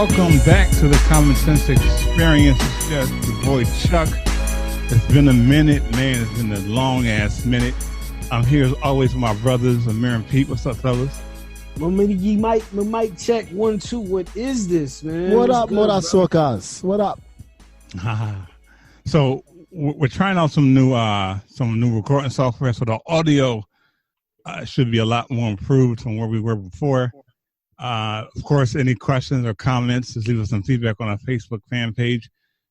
welcome back to the Common Sense Experience. It's just your boy Chuck. It's been a minute, man. It's been a long-ass minute. I'm here as always with my brothers, Amir and Pete. What's up, fellas? My mic check 1 2. What is this, man? What up, Sokas? What up? So we're trying out some new recording software, so the audio should be a lot more improved from where we were before. Of course, any questions or comments, just leave us some feedback on our Facebook fan page,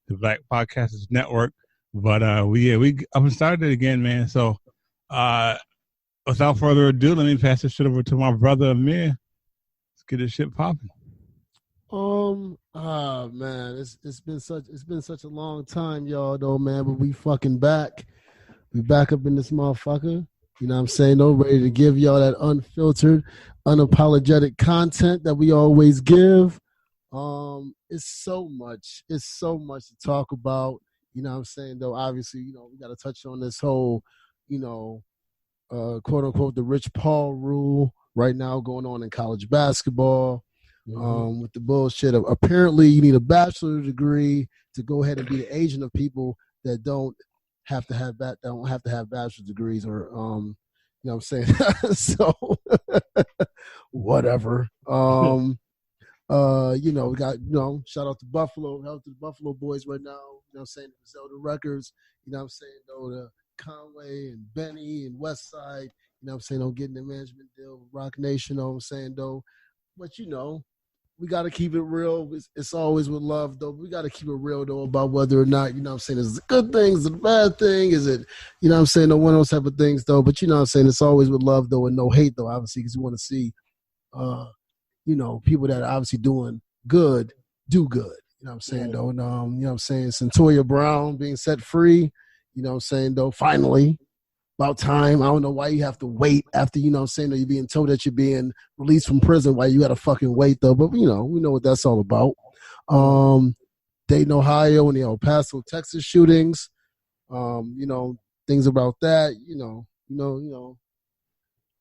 the Black Podcasters Network. But we up and started it again, man. So without further ado, let me pass this shit over to my brother Amir. Let's get this shit popping. Man, it's been such a long time, y'all, though, man. But we fucking back. We back up in this motherfucker. You know what I'm saying? Though, ready to give y'all that unfiltered, unapologetic content that we always give. It's so much to talk about. You know what I'm saying? Though, obviously, we got to touch on this whole, quote unquote, the Rich Paul rule right now going on in college basketball. With the bullshit of apparently you need a bachelor's degree to go ahead and be the agent of people that don't have to have bachelor's degrees, or you know what I'm saying? So whatever. We got, shout out to Buffalo, help to the Buffalo boys right now, you know what I'm saying, Zelda Records, you know what I'm saying, though, the Conway and Benny and West Side, you know what I'm saying, don't getting the management deal with Rock Nation, you know what I'm saying, though. But we got to keep it real. It's always with love, though. We got to keep it real, though, about whether or not, you know what I'm saying, is it a good thing, is it a bad thing, is it, you know what I'm saying, no one of those type of things, though. But, you know what I'm saying, it's always with love, though, and no hate, though, obviously, because we want to see, people that are obviously doing good, do good. You know what I'm saying, though. And, you know what I'm saying, Centoya Brown being set free, you know what I'm saying, though, finally. About time. I don't know why you have to wait after, you know what I'm saying, though, you're being told that you're being released from prison, why you got to fucking wait, though. But, we know what that's all about. Dayton, Ohio, and the El Paso, Texas shootings, things about that,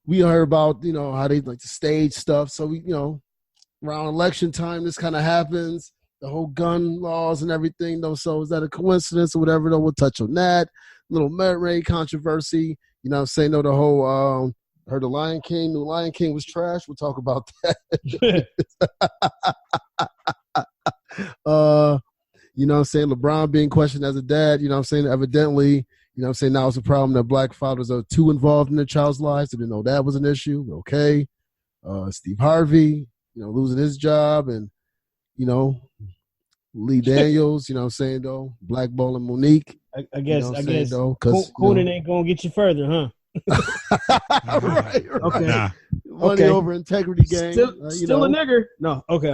we heard about, how they like to stage stuff. So, around election time, this kind of happens, the whole gun laws and everything, though. So is that a coincidence or whatever, though? We'll touch on that. Little merit rate controversy, you know what I'm saying, though, the whole heard the Lion King, the Lion King was trash. We'll talk about that. You know what I'm saying, LeBron being questioned as a dad, you know what I'm saying, evidently, you know what I'm saying, now it's a problem that black fathers are too involved in their child's lives. Didn't know that was an issue. Okay. Steve Harvey, losing his job, and, Lee Daniels, you know what I'm saying, though, blackballing Monique. I guess Coonan ain't gonna get you further, huh? Right. Okay. Nah. Money over integrity gang. Still a nigger. No. Okay.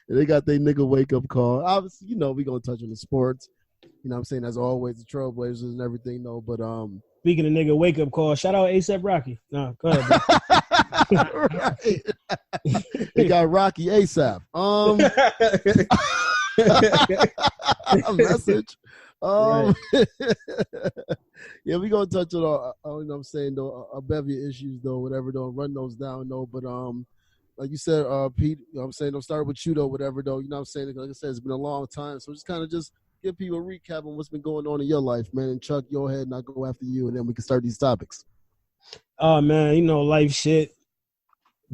They got their nigga wake up call. Obviously, we gonna touch on the sports. You know what I'm saying? As always, the Trailblazers and everything, though. But speaking of nigga wake up call, shout out A$AP Rocky. No, go ahead, bro. Right. They got Rocky ASAP. A message. Right. Yeah, we gonna touch on you know what I'm saying, though, a bevy of issues, though, whatever, though, run those down, though. But like you said, Pete, you know what I'm saying, don't start with you, though, whatever, though, you know what I'm saying, like I said, it's been a long time, so just kind of just give people a recap on what's been going on in your life, man. And Chuck, go ahead and I'll go after you, and then we can start these topics. Oh man, life shit.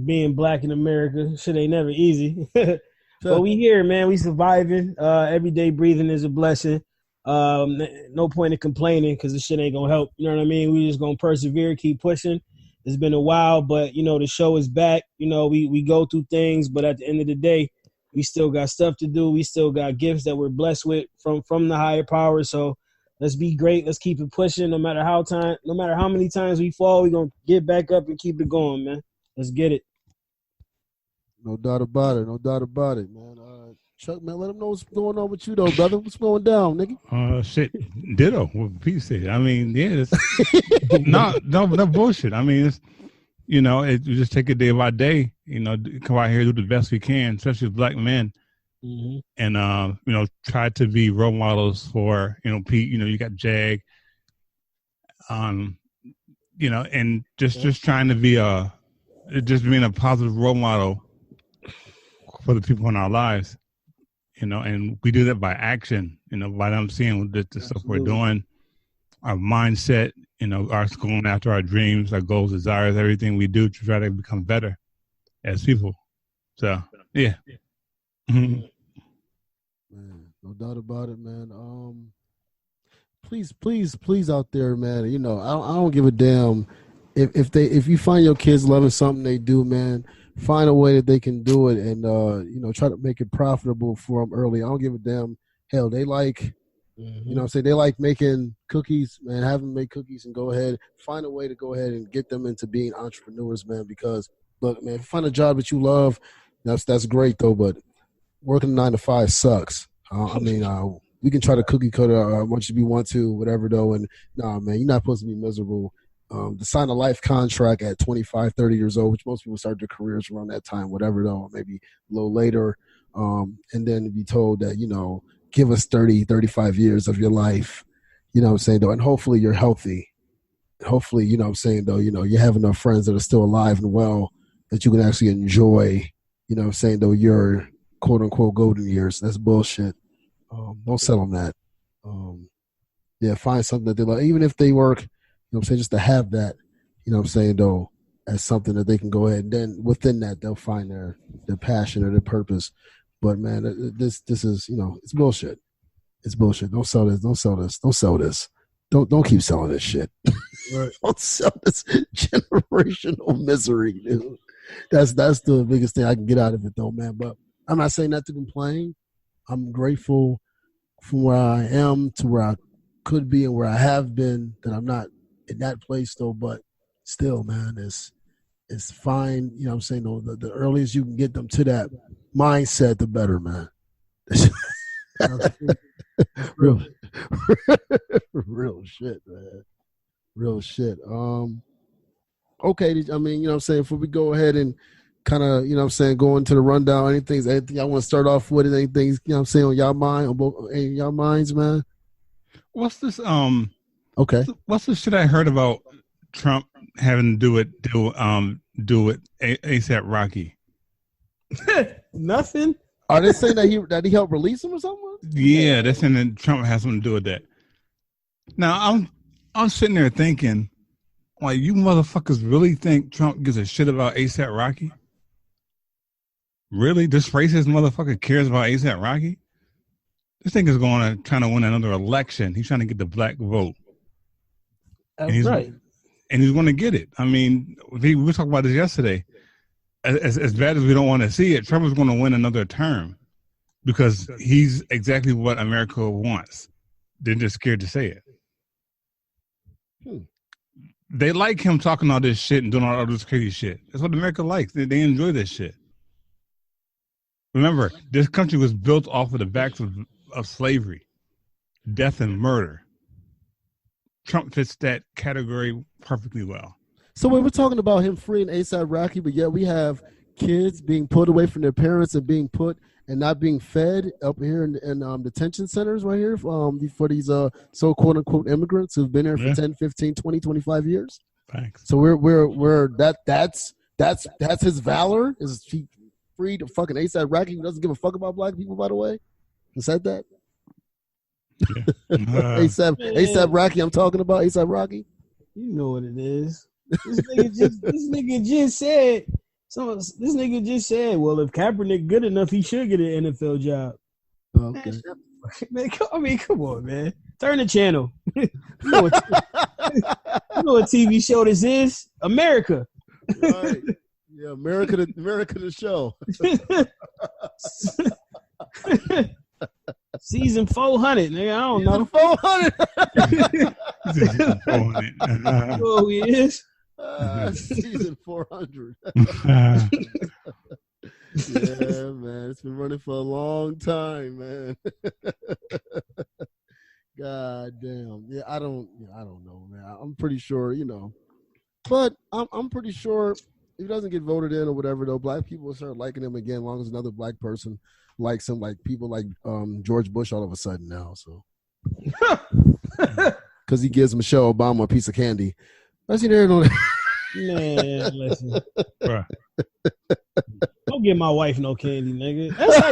Being black in America, shit ain't never easy. But we here, man. We surviving. Every day breathing is a blessing. No point in complaining because this shit ain't gonna help. You know what I mean? We just gonna persevere, keep pushing. It's been a while, but the show is back. We go through things, but at the end of the day, we still got stuff to do. We still got gifts that we're blessed with from the higher power. So let's be great. Let's keep it pushing. No matter how many times we fall, we're gonna get back up and keep it going, man. Let's get it. No doubt about it, man. Chuck, man, let them know what's going on with you, though, brother. What's going down, nigga? Shit, ditto. What Pete said. I mean, yeah, it's no bullshit. I mean, it's we just take it day by day. Come out here, do the best we can, especially as black men, and try to be role models for Pete. You got Jag, and just trying to be a just being a positive role model for the people in our lives, and we do that by action, by them seeing the stuff we're doing, our mindset, us going after our dreams, our goals, desires, everything we do to try to become better as people. So, yeah. Man, no doubt about it, man. Please out there, man. I don't give a damn if you find your kids loving something they do, man. Find a way that they can do it, and try to make it profitable for them early. I don't give a damn. Hell, they like, they like making cookies, man. Have them make cookies and go ahead, find a way to go ahead and get them into being entrepreneurs, man. Because look, man, find a job that you love. That's great though, but working 9 to 5 sucks. We can try to cookie cutter as much as we want to, whatever though. And nah, man, you're not supposed to be miserable. To sign a life contract at 25, 30 years old, which most people start their careers around that time, whatever though, maybe a little later. And then be told that, give us 30, 35 years of your life, though. And hopefully you're healthy. Hopefully, you have enough friends that are still alive and well that you can actually enjoy, though, your quote unquote golden years. That's bullshit. Don't settle on that. Find something that they like, even if they work, just to have that, though, as something that they can go ahead and then within that they'll find their passion or their purpose. But man, this is, it's bullshit. It's bullshit. Don't sell this. Don't sell this. Don't sell this. Don't keep selling this shit. Right. Don't sell this generational misery, dude. That's the biggest thing I can get out of it though, man. But I'm not saying that to complain. I'm grateful from where I am to where I could be and where I have been, that I'm not in that place though, but still, man, it's fine. Though, the earliest you can get them to that mindset, the better, man. real shit, man. Real shit. Okay, before we go ahead and kind of, go into the rundown, anything I want to start off with, anything, on y'all mind, on y'all minds, man? What's this, okay. What's the shit I heard about Trump having to do with ASAP Rocky? Nothing. Are they saying that he helped release him or something? Yeah, they're saying that Trump has something to do with that. Now I'm sitting there thinking, like, you motherfuckers really think Trump gives a shit about ASAP Rocky? Really? This racist motherfucker cares about ASAP Rocky? This thing is trying to win another election. He's trying to get the black vote. That's right. And he's going to get it. I mean, we were talking about this yesterday. As bad as we don't want to see it, Trump is going to win another term because he's exactly what America wants. They're just scared to say it. They like him talking all this shit and doing all this crazy shit. That's what America likes. They enjoy this shit. Remember, this country was built off of the backs of slavery, death, and murder. Trump fits that category perfectly well. So when we're talking about him freeing ASAP Rocky, but yet we have kids being pulled away from their parents and being put and not being fed up here in detention centers right here for these so quote unquote immigrants who've been here for 10, 15, 20, 25 years. Thanks. So we're that's his valor. Is he freed fucking ASAP Rocky, who doesn't give a fuck about black people, by the way? Who said that? Yeah. ASAP Rocky, I'm talking about ASAP Rocky. You know what it is. This nigga just said. So this nigga just said, well, if Kaepernick good enough, he should get an NFL job. Okay. Man, come on, man. Turn the channel. you know what TV show this is? America. Right. Yeah, America the show. Season 400, nigga. I don't know. 400. Oh, he is. Season 400. Yeah, man. It's been running for a long time, man. God damn. Yeah, I don't know, man. I'm pretty sure, but I'm pretty sure if he doesn't get voted in or whatever, though, black people will start liking him again as long as another black person likes him, like people like George Bush all of a sudden now. So, because he gives Michelle Obama a piece of candy. I see there. Man, listen. Bruh. Don't give my wife no candy, nigga. That's how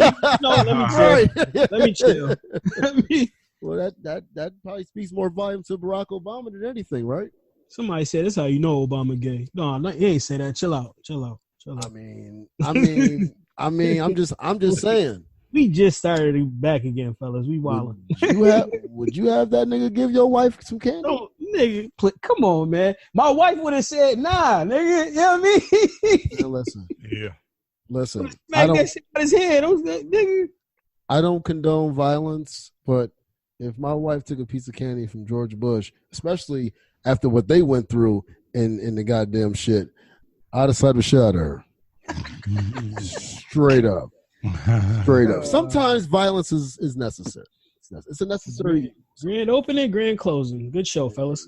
let me chill. Let me chill. Well, that probably speaks more volume to Barack Obama than anything, right? Somebody said that's how you know Obama gay. No, he ain't say that. Chill out. I'm just saying. We just started back again, fellas. We wildin'. Would you have that nigga give your wife some candy? No, nigga, come on, man. My wife would have said, nah, nigga. You know what I mean? Listen. Smack that shit on his head. Nigga. I don't condone violence, but if my wife took a piece of candy from George Bush, especially after what they went through in the goddamn shit, I'd have slapped the shit out of her. Straight up. Sometimes violence is necessary. It's a necessary. Grand opening, grand closing. Good show, fellas.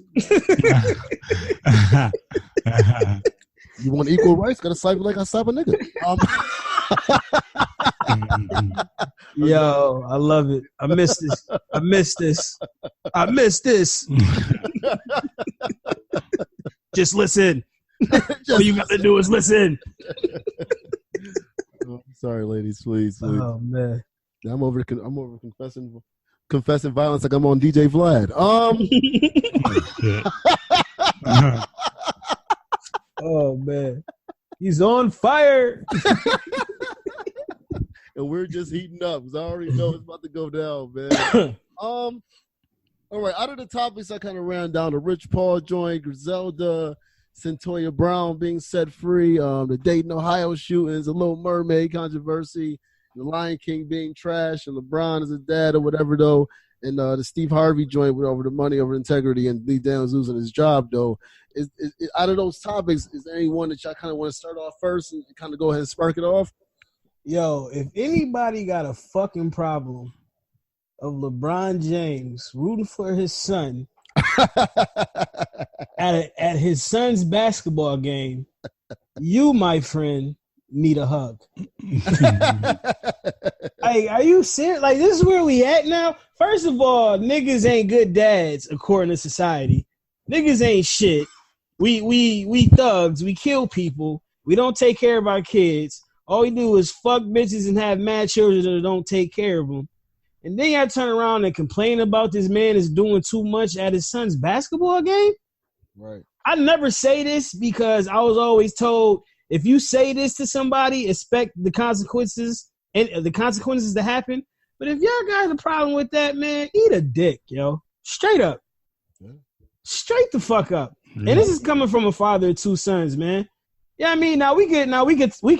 You want equal rights? Gotta slap it like I slap a nigga. Yo, I love it. I miss this. Just listen. All you got to do is listen. Sorry, ladies, please. Oh man, I'm over confessing violence like I'm on DJ Vlad. Oh man, he's on fire. And we're just heating up because I already know it's about to go down, man. All right, out of the topics I kind of ran down, the Rich Paul joint, Griselda, Centoya Brown being set free, the Dayton, Ohio shootings, the Little Mermaid controversy, the Lion King being trash, and LeBron is a dad or whatever, though, and the Steve Harvey joint with over the money, over integrity, and Lee Daniels losing his job, though. Is out of those topics, is there any one that y'all kind of want to start off first and kind of go ahead and spark it off? Yo, if anybody got a fucking problem of LeBron James rooting for his son at his son's basketball game, you, my friend, need a hug. Like, are you serious? Like, this is where we at now? First of all, niggas ain't good dads according to society. Niggas ain't shit. We thugs. We kill people. We don't take care of our kids. All we do is fuck bitches and have mad children that don't take care of them. And then y'all turn around and complain about this man is doing too much at his son's basketball game? Right. I never say this because I was always told, if you say this to somebody, expect the consequences and the consequences to happen. But if y'all got a problem with that, man, eat a dick, yo. Straight up. Yeah. Straight the fuck up. Yeah. And this is coming from a father of two sons, man. Yeah, I mean, we could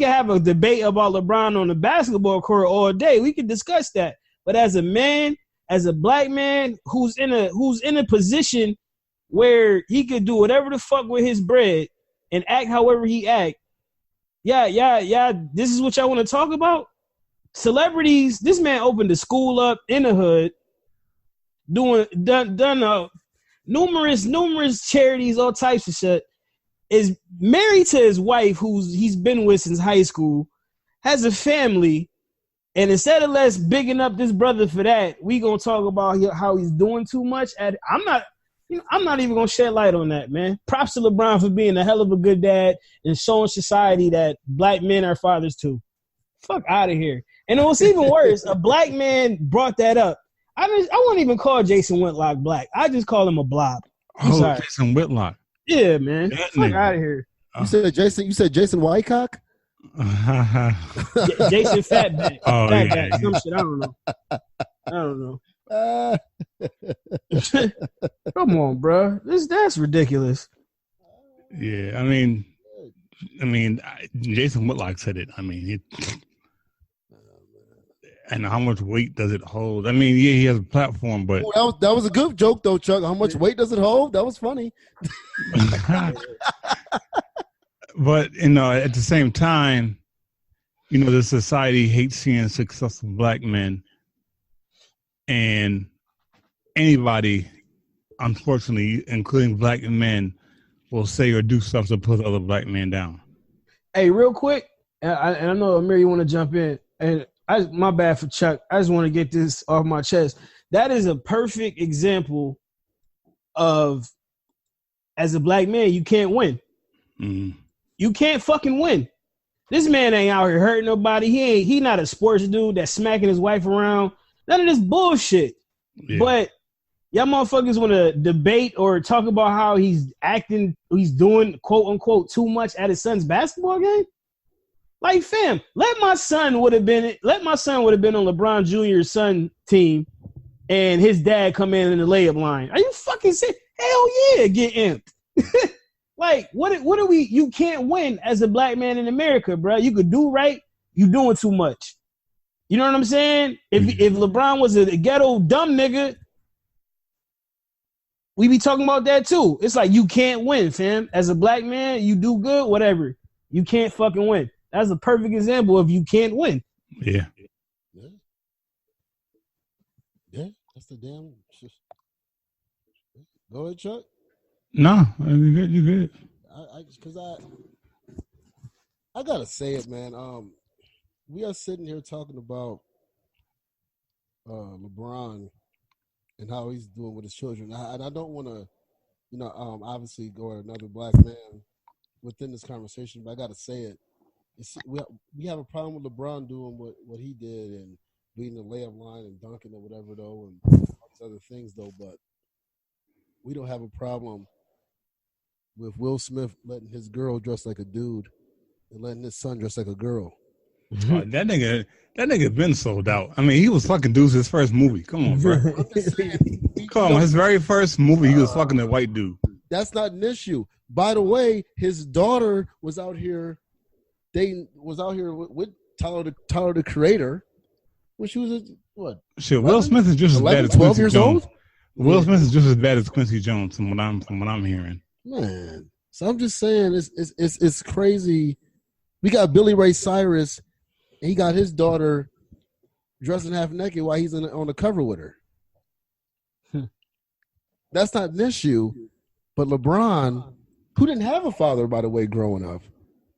have a debate about LeBron on the basketball court all day. We could discuss that. But as a man, as a black man who's in a position where he could do whatever the fuck with his bread and act however he act, yeah. This is what y'all want to talk about? Celebrities. This man opened a school up in the hood, done numerous charities, all types of shit. Is married to his wife, he's been with since high school, has a family, and instead of let's bigging up this brother for that, we gonna talk about how he's doing too much. I'm not even gonna shed light on that, man. Props to LeBron for being a hell of a good dad and showing society that black men are fathers too. Fuck out of here. And it was even worse. A black man brought that up. I wouldn't even call Jason Whitlock black. I just call him a blob. Sorry. Jason Whitlock. Yeah, man. Fuck out of here. You said Jason Wycock? Jason Fatback. Oh, Fatback. Some shit. I don't know. Come on, bro. That's ridiculous. Yeah, I mean, Jason Whitlock said it. I mean, and how much weight does it hold? I mean, yeah, he has a platform, but that was a good joke, though, Chuck. How much weight does it hold? That was funny. But at the same time, the society hates seeing successful black men, and anybody, unfortunately, including black men, will say or do stuff to put other black men down. Hey, real quick, and I know Amir, you want to jump in, and my bad for Chuck. I just want to get this off my chest. That is a perfect example of, as a black man, you can't win. You can't fucking win. This man ain't out here hurting nobody. He not a sports dude that's smacking his wife around. None of this bullshit. Yeah. But y'all motherfuckers want to debate or talk about how he's doing quote unquote too much at his son's basketball game. Like, fam, let my son would have been on LeBron Jr.'s son team, and his dad come in the layup line. Are you fucking sick? Hell yeah, get imped. Like, what are we? You can't win as a black man in America, bro. You could do right. You doing too much. You know what I'm saying? If LeBron was a ghetto dumb nigga, we be talking about that too. It's like you can't win, fam. As a black man, you do good, whatever. You can't fucking win. That's a perfect example of you can't win. Yeah. Yeah, that's the damn. Go ahead, Chuck. No, you good. I gotta say it, man. We are sitting here talking about LeBron and how he's doing with his children. And I don't want to, obviously go at another black man within this conversation, but I got to say it. We have a problem with LeBron doing what he did and being the layup line and dunking or whatever, though, and all these other things, though. But we don't have a problem with Will Smith letting his girl dress like a dude and letting his son dress like a girl. Oh, that nigga been sold out. I mean, he was fucking dudes his first movie. Come on, bro. Come on, his very first movie, he was fucking a white dude. That's not an issue. By the way, his daughter was out here with Tyler the Creator when she was what? Shit, Will Smith is just 11, as bad as 12 Quincy years Jones. old. Will Smith is just as bad as Quincy Jones from what I'm hearing. Man, so I'm just saying it's crazy. We got Billy Ray Cyrus, and he got his daughter dressing half naked while he's on the cover with her. That's not an issue. But LeBron, who didn't have a father, by the way, growing up,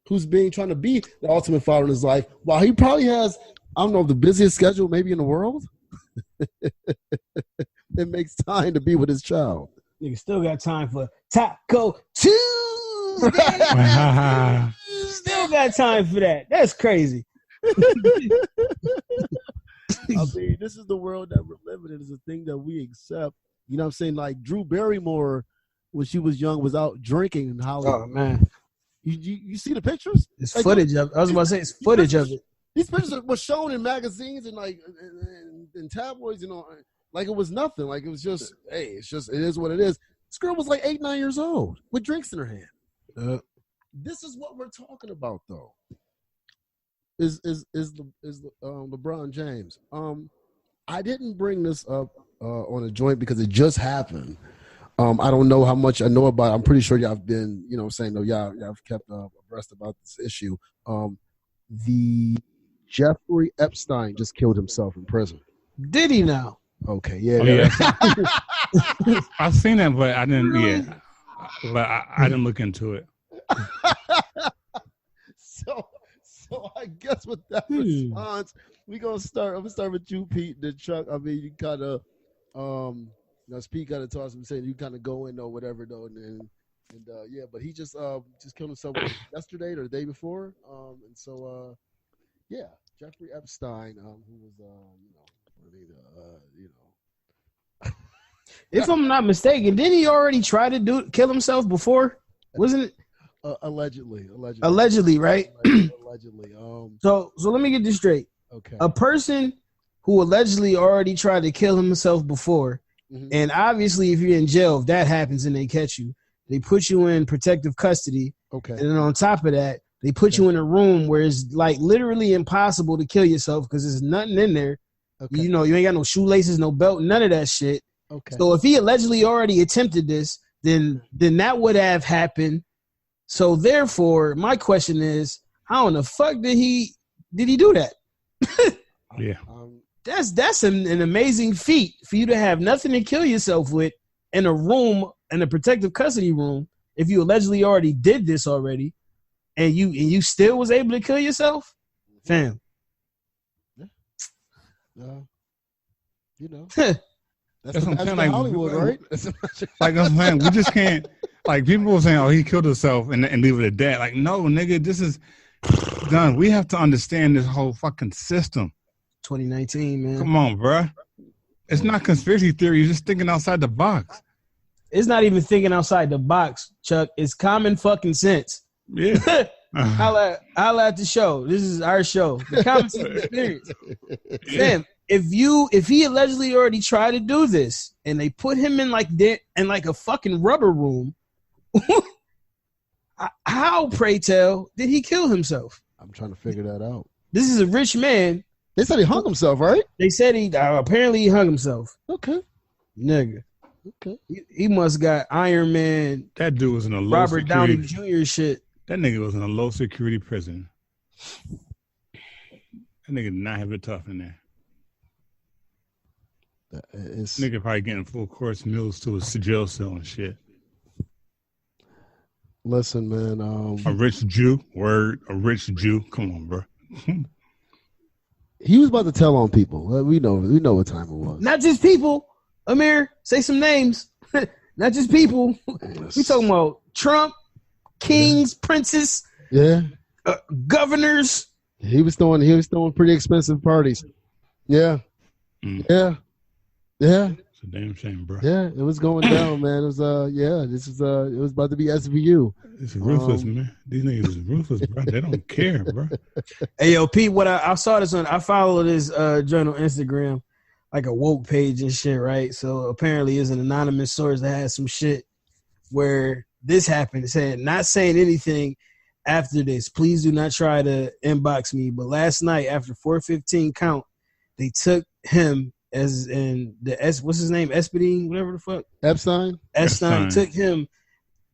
who's trying to be the ultimate father in his life, while he probably has, I don't know, the busiest schedule maybe in the world, it makes time to be with his child. Nigga still got time for Taco Tuesday. Still got time for that. That's crazy. I mean, this is the world that we're living in. It's a thing that we accept. You know what I'm saying? Like Drew Barrymore, when she was young, was out drinking in Hollywood. Oh, man. You see the pictures? It's like, footage of it. I was about to say, it's footage of it. These pictures were shown in magazines and like in tabloids, like it was nothing. Like it was just, hey, it is what it is. This girl was like 8, 9 years old with drinks in her hand. This is what we're talking about, though. Is LeBron James? I didn't bring this up on a joint because it just happened. I don't know how much I know about it. I'm pretty sure y'all have been, saying though, y'all have kept abreast about this issue. The Jeffrey Epstein just killed himself in prison. Did he now? Okay, yeah. Oh, yeah. I've seen that, but I didn't. Yeah, but I didn't look into it. So I guess with that response, I'm gonna start with you, Pete, then Chuck. I mean, you kind of, Pete got to toss him saying you kind of go in or whatever though, and yeah, but he just killed himself yesterday or the day before, and so yeah, Jeffrey Epstein, who was if I'm not mistaken, didn't he already try to kill himself before? Wasn't it? Allegedly, right? Allegedly. So let me get this straight. Okay. A person who allegedly already tried to kill himself before, and obviously, if you're in jail, if that happens and they catch you, they put you in protective custody. Okay. And then on top of that, they put you in a room where it's like literally impossible to kill yourself because there's nothing in there. Okay. You ain't got no shoelaces, no belt, none of that shit. Okay. So if he allegedly already attempted this, then that would have happened. So therefore, my question is, how in the fuck did he do that? Yeah. That's an amazing feat for you to have nothing to kill yourself with in a room, in a protective custody room, if you allegedly already did this already, and you still was able to kill yourself, fam. That's what I'm saying, like, Hollywood, right? Like I'm saying, we just can't. Like people were saying, "Oh, he killed himself," and leave it at that. Like, no, nigga, this is done. We have to understand this whole fucking system. 2019, man. Come on, bruh. It's not conspiracy theory. You're just thinking outside the box. It's not even thinking outside the box, Chuck. It's common fucking sense. Yeah. Holla at the show. This is our show. The common sense experience. Fam, if he allegedly already tried to do this and they put him in like a fucking rubber room, how, pray tell, did he kill himself? I'm trying to figure that out. This is a rich man. They said he hung himself, right? They said he apparently he hung himself. Okay. Nigga. Okay. He must got Iron Man. That dude was in a low Robert security, Downey Jr. shit. That nigga was in a low security prison. That nigga did not have it tough in there. Nigga probably getting full course meals to his jail cell and shit. Listen, man. A rich Jew. Word. A rich Jew. Come on, bro. He was about to tell on people. We know what time it was. Not just people. Amir, say some names. Not just people. We talking about Trump, kings, princes, governors. He was throwing pretty expensive parties. Yeah. Yeah. It's a damn shame, bro. Yeah, it was going down, man. It was it was about to be SVU. It's ruthless, man. These niggas is ruthless, bro. They don't care, bro. Hey, yo, Pete, what I saw this on, I follow this journal Instagram, like a woke page and shit, right? So apparently it's an anonymous source that has some shit where this happened. It said, not saying anything after this. Please do not try to inbox me. But last night after 4:15 count, they took him as in what's his name? Espedine, whatever the fuck. Epstein took him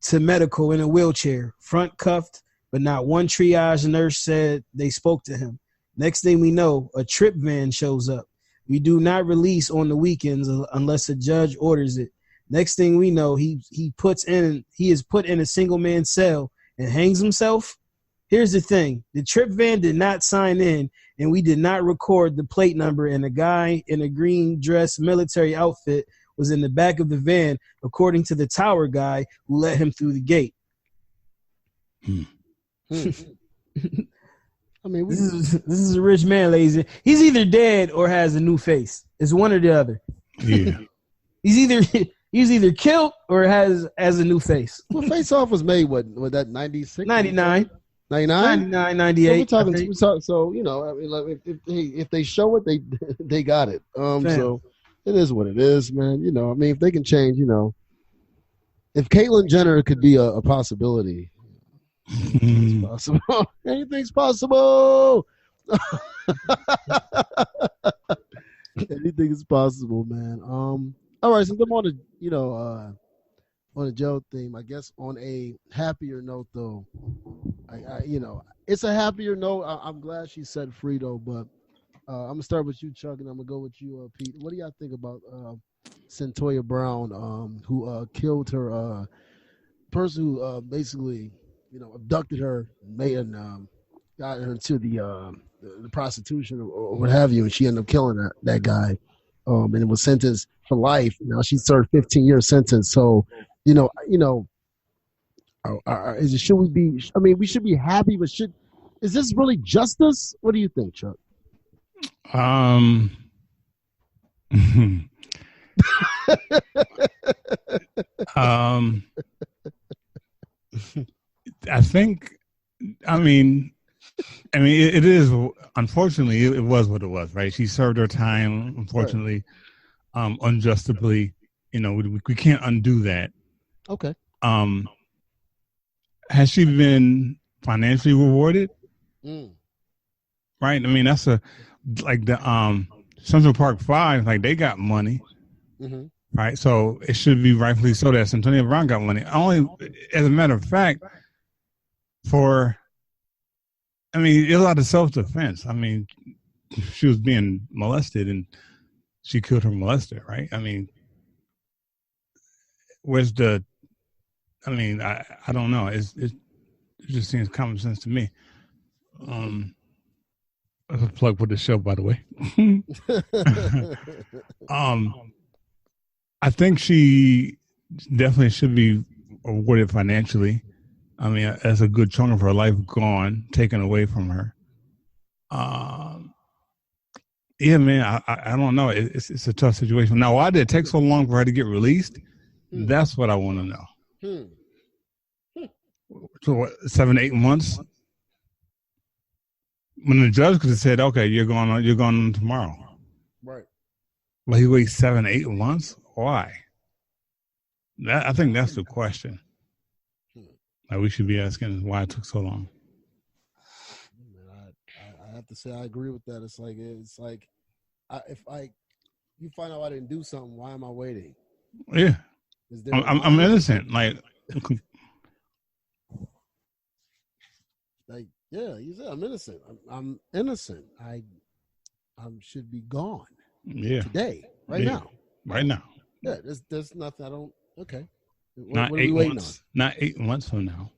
to medical in a wheelchair, front cuffed, but not one triage nurse said they spoke to him. Next thing we know, a trip van shows up. We do not release on the weekends unless a judge orders it. Next thing we know, he is put in a single man cell and hangs himself. Here's the thing. The trip van did not sign in, and we did not record the plate number, and a guy in a green dress military outfit was in the back of the van, according to the tower guy who let him through the gate. I mean, this is a rich man, ladies. He's either dead or has a new face. It's one or the other. Yeah. He's either killed or has a new face. Well, Face Off was made, what that 96? 99. 99? 98. So we're talking, so, you know, I mean, like, if they show it, they got it. So it is what it is, man. You know, I mean, if they can change, you know, if Caitlyn Jenner could be a possibility, anything's possible. Anything's possible. Anything is possible, man. All right, since I'm on the, you know, on the Joe theme, I guess on a happier note, though, I you know, it's a happier note. I'm glad she's set free, though, but I'm going to start with you, Chuck, and I'm going to go with you, Pete. What do y'all think about Centoya Brown, who killed her person who basically, you know, abducted her and got her into the prostitution or what have you, and she ended up killing that guy, and it was sentenced for life. Now she served 15-year sentence. So, you know, should we be? I mean, we should be happy, but is this really justice? What do you think, Chuck? I think. I mean, it is. Unfortunately, it was what it was, right? She served her time. Unfortunately, unjustly. You know, we can't undo that. Okay. Has she been financially rewarded? Right. I mean, that's like the Central Park 5. Like, they got money. Mm-hmm. Right. So it should be rightfully so that Centoya Brown got money. Only, as a matter of fact, it's a lot of self-defense. I mean, she was being molested and she killed her molester, right? I mean, I don't know. It just seems common sense to me. That's a plug for the show, by the way. I think she definitely should be awarded financially. I mean, that's a good chunk of her life gone, taken away from her. Yeah, man, I don't know. It's a tough situation. Now, why did it take so long for her to get released? That's what I want to know. So, what, 7, 8 months? When the judge could have said, "Okay, you're going on tomorrow," right? But he waits 7, 8 months. Why? I think that's the question that we should be asking: is why it took so long. I have to say I agree with that. It's like if you find out I didn't do something, why am I waiting? Yeah, I'm innocent. Like yeah, you said I'm innocent. I'm innocent. I should be gone. Yeah, today, right now. Yeah, there's nothing. I don't. Okay, what are we waiting on? Not 8 months from now.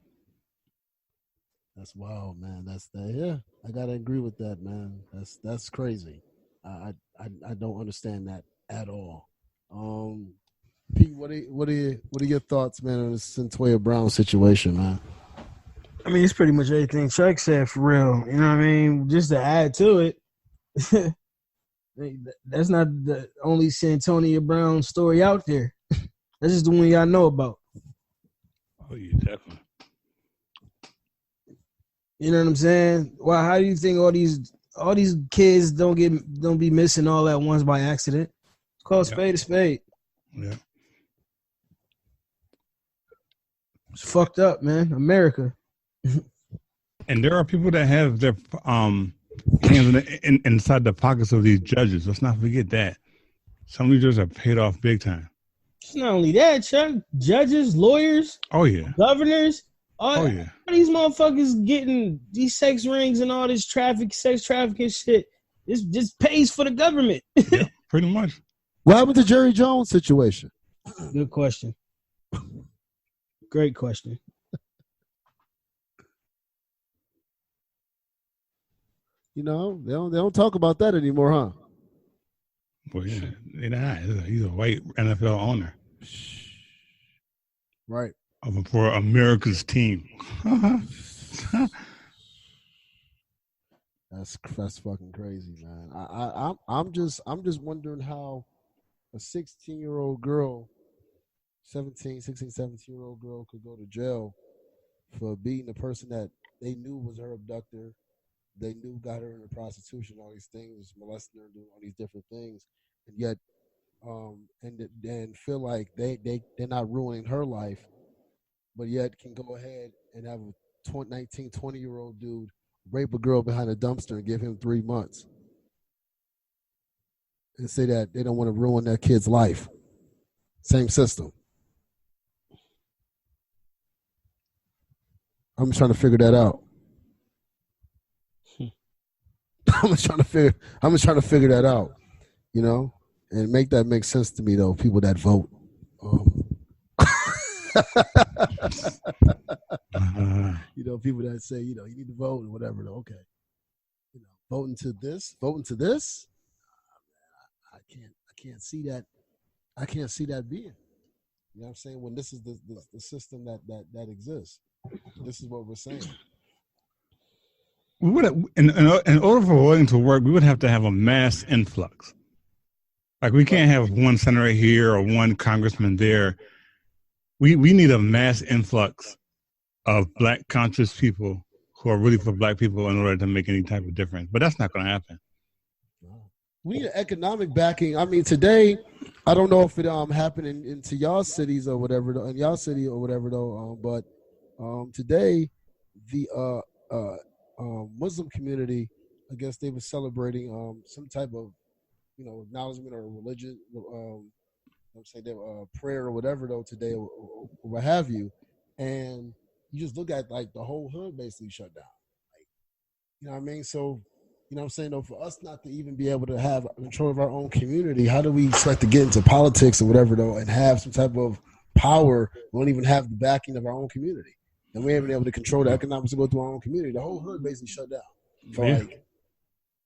That's wild, man. Yeah. I gotta agree with that, man. That's crazy. I don't understand that at all. Pete, what are your thoughts, man, on the Centoya Brown situation, man? I mean, it's pretty much everything Chuck said, for real. You know what I mean? Just to add to it, that's not the only Santonia Brown story out there. That's just the one y'all know about. Oh, yeah, definitely. You know what I'm saying? Well, how do you think all these kids don't be missing all at once by accident? It's called spade a spade. Yeah. It's fucked up, man. America. And there are people that have their hands inside the pockets of these judges. Let's not forget that. Some of these judges are paid off big time. It's not only that, Chuck. Judges, lawyers. Oh, yeah. Governors. All these motherfuckers getting these sex rings and all this sex trafficking shit. This just pays for the government. Yeah, pretty much. What happened to Jerry Jones' situation? Good question. Great question. You know, they don't talk about that anymore, huh? Well, yeah, they're not. He's a white NFL owner. Right. For America's team. That's fucking crazy, man. I'm just wondering how a 16-year-old girl, 16, 17-year-old girl could go to jail for beating a person that they knew was her abductor. They knew got her into prostitution, all these things, molesting her, doing all these different things, and yet, and feel like they're not ruining her life, but yet can go ahead and have a 20-year-old dude rape a girl behind a dumpster and give him 3 months and say that they don't want to ruin their kid's life. Same system. I'm just trying to figure that out. I'm just trying to figure that out, you know, and make that make sense to me, though. People that vote. You know, people that say, you know, you need to vote or whatever. Okay, you know, voting to this. I can't see that. I can't see that being. You know what I'm saying? When this is the system that exists, this is what we're saying. We would have, in order for voting to work, we would have to have a mass influx. Like we can't have one senator here or one congressman there. We need a mass influx of black conscious people who are really for black people in order to make any type of difference. But that's not going to happen. We need an economic backing. I mean, today, I don't know if it happened into y'all cities or whatever, in y'all city or whatever though. But today, the Muslim community, I guess they were celebrating some type of, you know, acknowledgement or religion, I'm saying prayer or whatever though today or what have you, and you just look at like the whole hood basically shut down. Like, you know what I mean? So, you know what I'm saying though, for us not to even be able to have control of our own community, how do we expect to get into politics or whatever though and have some type of power? We don't even have the backing of our own community. And we haven't been able to control the economics to go through our own community. The whole hood basically shut down for like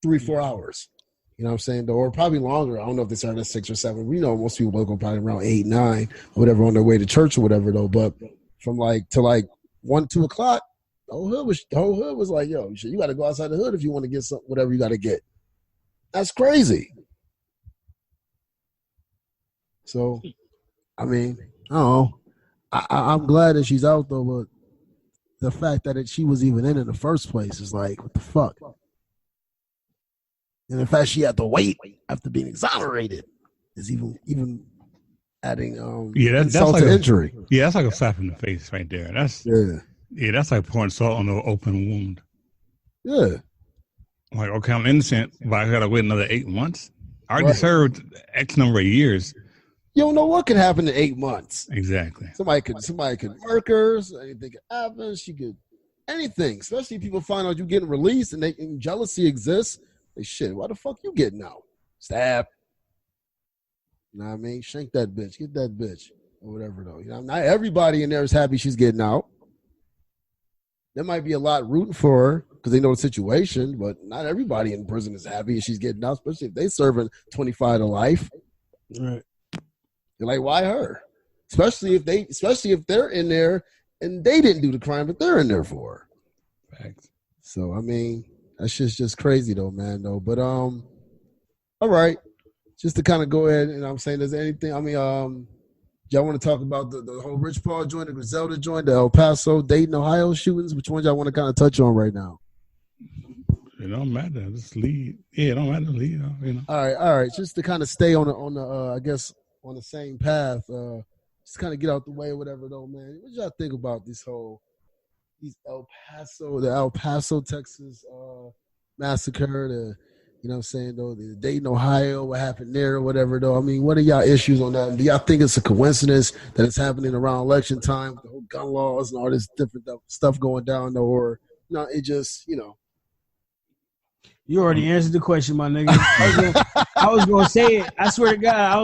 3-4 hours. You know what I'm saying? Or probably longer. I don't know if they started at 6 or 7. We know most people go probably around 8, 9, or whatever on their way to church or whatever though. But from like to like 1, 2 o'clock. The whole hood was like, yo, you got to go outside the hood if you want to get something, whatever you got to get. That's crazy. So, I mean, I don't know. I'm glad that she's out though, but the fact that she was even in the first place is like, what the fuck? And in fact, she had to wait after being exonerated is even adding that's insult like to injury. Yeah, that's like a slap in the face right there. That's that's like pouring salt on an open wound. Yeah. Like, okay, I'm innocent, but I gotta wait another 8 months. I already served X number of years. You don't know what could happen in 8 months. Exactly. Somebody could murk her. Anything could happen. She could anything. Especially if people find out you getting released and jealousy exists. Like, shit, why the fuck you getting out? Stab. You know what I mean? Shank that bitch. Get that bitch. Or whatever, though. You know, not everybody in there is happy she's getting out. There might be a lot rooting for her because they know the situation, but not everybody in prison is happy she's getting out, especially if they serving 25 to life. Right. You're like, why her? Especially if they're in there and they didn't do the crime, but they're in there for her. Facts. So I mean, that shit's just crazy though, man. Though, but all right. Just to kind of go ahead, and I'm saying, there's anything? I mean, y'all want to talk about the whole Rich Paul joint, the Griselda joint, the El Paso, Dayton, Ohio shootings? Which ones y'all want to kind of touch on right now? It don't matter. Just lead. Yeah, it don't matter. Lead. You know. All right. Just to kind of stay on the I guess on the same path. Just kind of get out the way or whatever though, man. What y'all think about the El Paso, Texas massacre? You know what I'm saying, though, the Dayton, Ohio, what happened there or whatever, though. I mean, what are y'all issues on that? Do y'all think it's a coincidence that it's happening around election time with the whole gun laws and all this different stuff going down, though? Or, no, it just, you know. You already answered the question, my nigga. I was gonna say it. I swear to God, I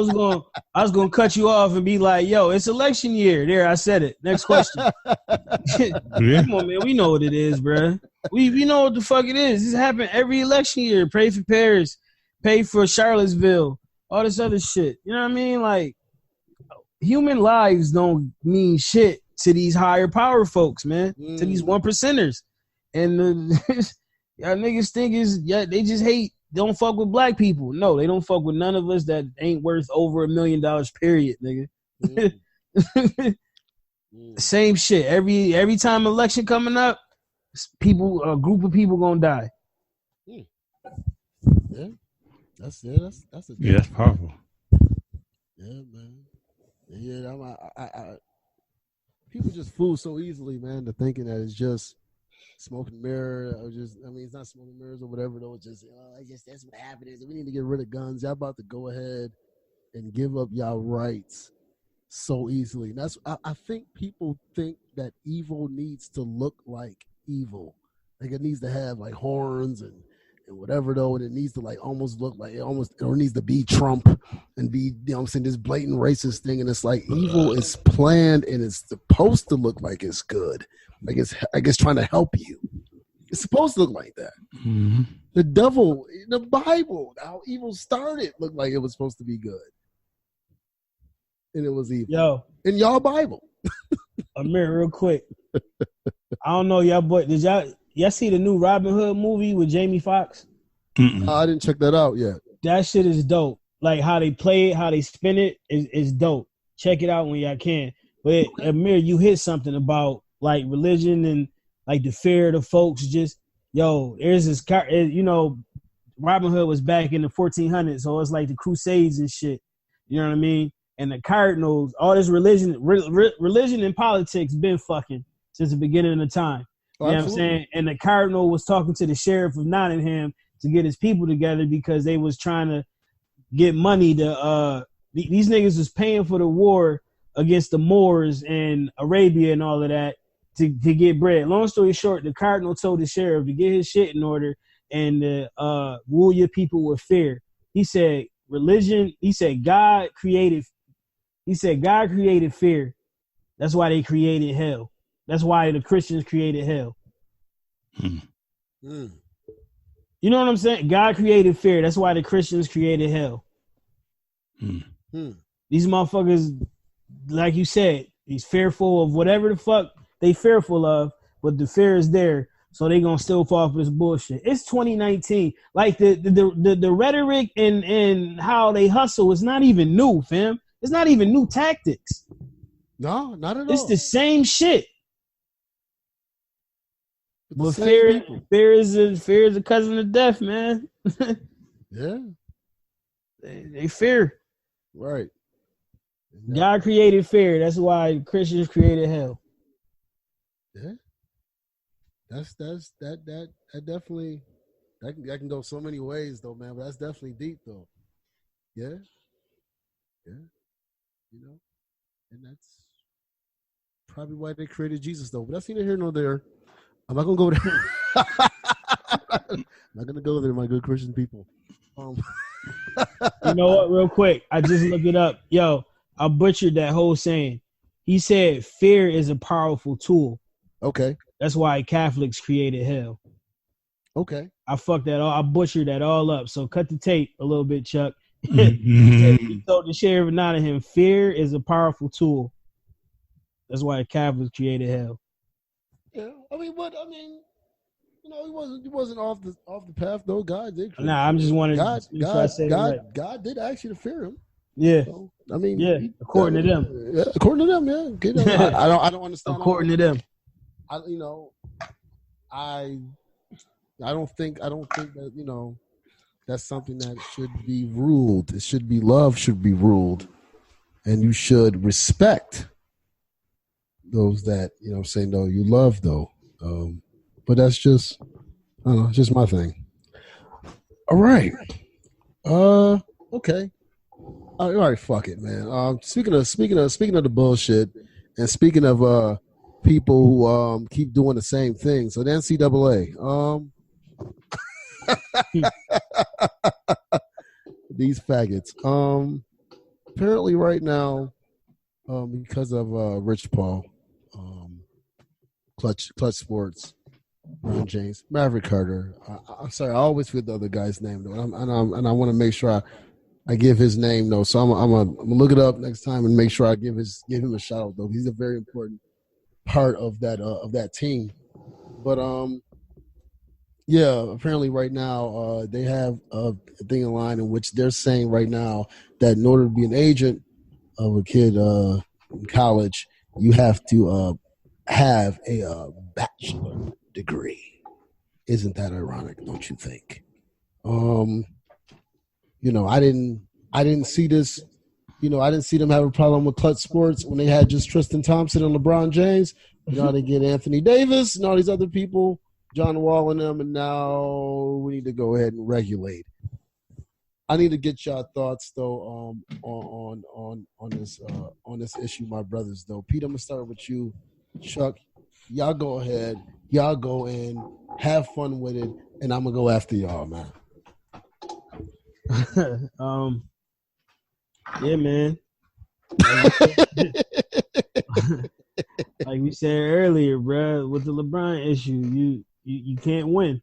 was gonna cut you off and be like, "Yo, it's election year." There, I said it. Next question. Come on, man. We know what it is, bro. We know what the fuck it is. This happens every election year. Pray for Paris, pay for Charlottesville, all this other shit. You know what I mean? Like, human lives don't mean shit to these higher power folks, man. To these 1%ers, and y'all niggas think they just hate, don't fuck with black people. No, they don't fuck with none of us that ain't worth over $1 million, period, nigga. Same shit. Every time election coming up, a group of people gonna die. Yeah. That's powerful. Yeah, man. Yeah, people just fool so easily, man, to thinking that it's just smoke and mirror, or it's not smoke and mirrors or whatever, though. It's just, that's what happened is we need to get rid of guns. Y'all about to go ahead and give up y'all rights so easily. And I think people think that evil needs to look like evil. Like it needs to have like horns and whatever, though, and it needs to like almost look like or it needs to be Trump and be, you know what I'm saying, this blatant racist thing. And it's like evil is planned and it's supposed to look like it's good. Like it's trying to help you. It's supposed to look like that. Mm-hmm. The devil in the Bible, how evil started, looked like it was supposed to be good. And it was evil. Yo. In y'all Bible. Amir, real quick. I don't know y'all, but did y'all see the new Robin Hood movie with Jamie Foxx? I didn't check that out yet. That shit is dope. Like how they play it, how they spin it is dope. Check it out when y'all can. But Amir, you hit something about like religion and like the fear of the folks. Just, there's this, Robin Hood was back in the 1400s, so it's like the Crusades and shit. You know what I mean? And the Cardinals, all this religion and politics been fucking since the beginning of the time. You know what I'm saying? And the Cardinal was talking to the sheriff of Nottingham to get his people together because they was trying to get money to these niggas was paying for the war against the Moors and Arabia and all of that to get bread. Long story short, the Cardinal told the sheriff to get his shit in order and rule your people with fear. He said God created fear. That's why they created hell. That's why the Christians created hell. You know what I'm saying? God created fear. That's why the Christians created hell. These motherfuckers, like you said, He's fearful of whatever the fuck they fearful of, but the fear is there. So they gonna still fall for this bullshit. It's 2019. Like the rhetoric and how they hustle is not even new, fam. It's not even new tactics. No, not at all. It's the same shit. But fear is a cousin of death, man. Yeah. They fear. Right. God created fear. That's why Christians created hell. Yeah. That definitely that can go so many ways though, man. But that's definitely deep though. Yeah. Yeah. You know, and that's probably why they created Jesus though. But that's neither here nor there. I'm not gonna go there. I'm not gonna go there, my good Christian people. You know what? Real quick, I just looked it up. Yo, I butchered that whole saying. He said fear is a powerful tool. Okay. That's why Catholics created hell. Okay. I fucked that all. I butchered that all up. So cut the tape a little bit, Chuck. He told the sheriff of Nottingham, fear is a powerful tool. That's why Catholics created hell. Yeah, you know, he wasn't off the path though. God did. Nah, I'm just wondering. God did ask you to fear him. Yeah. So, according to them. Yeah, according to them, yeah. I don't understand. According to them. I don't think that, you know, that's something that should be ruled. It should be love should be ruled, and you should respect those that, you know, say no, you love though. But that's just, I don't know, just my thing. All right. Okay. All right. Fuck it, man. Speaking of the bullshit, and speaking of people who keep doing the same thing. So the NCAA. These faggots. Apparently, right now, because of Rich Paul, Clutch Sports, Ron James, Maverick Carter. I'm sorry, I always forget the other guy's name though, and I want to make sure I give his name though. So I'm gonna look it up next time and make sure I give him a shout out though. He's a very important part of that team. But yeah, apparently right now they have a thing in line in which they're saying right now that in order to be an agent of a kid in college, you have to have a bachelor degree. Isn't that ironic? Don't you think? You know, I didn't see this. You know, I didn't see them have a problem with Clutch Sports when they had just Tristan Thompson and LeBron James. Now they get Anthony Davis and all these other people, John Wall and them, and now we need to go ahead and regulate. I need to get y'all thoughts though on this issue, my brothers. Though, Pete, I'm gonna start with you. Chuck, y'all go ahead. Y'all go in, have fun with it, and I'm gonna go after y'all, man. Yeah, man. Like we said earlier, bro, with the LeBron issue, you can't win.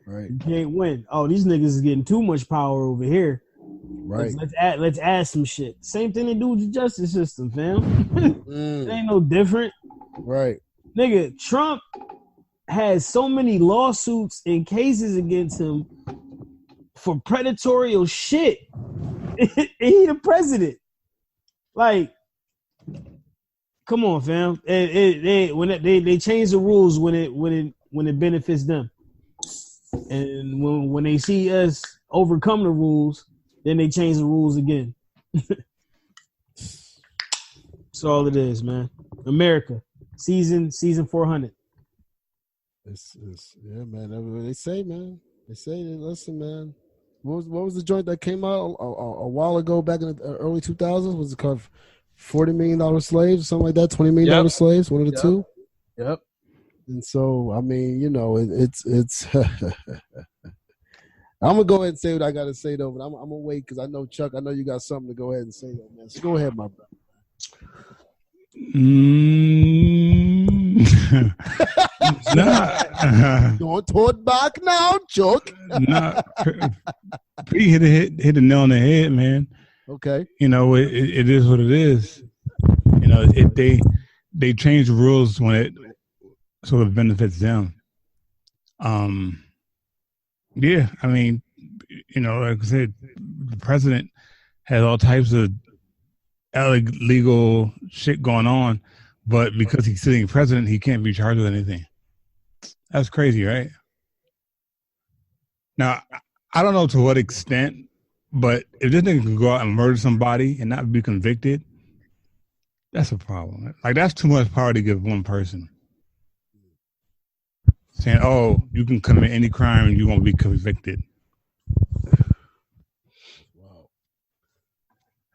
Right. You can't win. Oh, these niggas is getting too much power over here. Right. Let's add some shit. Same thing they do with the justice system, fam. It ain't no different. Right. Nigga, Trump has so many lawsuits and cases against him for predatory shit. He the president. Like, come on, fam. They change the rules when it benefits them, and when they see us overcome the rules, then they change the rules again. That's all it is, man. America, season 400. It's yeah, man. They say, man. Listen, man. What was the joint that came out a while ago back in the early 2000s? Was it called $40 Million Slaves or something like that? $20 Million Slaves, one of the two? Yep. And so, I mean, you know, it's I'm going to go ahead and say what I got to say, though, but I'm going to wait because I know, Chuck, I know you got something to go ahead and say, though, man. So go ahead, my brother. Don't hold back now, Chuck. Pete hit the nail on the head, man. Okay. You know, it is what it is. You they change the rules when it sort of benefits them. Yeah, I mean, like I said, the president has all types of illegal shit going on, but because he's sitting president, he can't be charged with anything. That's crazy, right? Now, I don't know to what extent, but if this nigga can go out and murder somebody and not be convicted, that's a problem. Like, that's too much power to give one person. Saying, oh, you can commit any crime and you won't be convicted. Wow.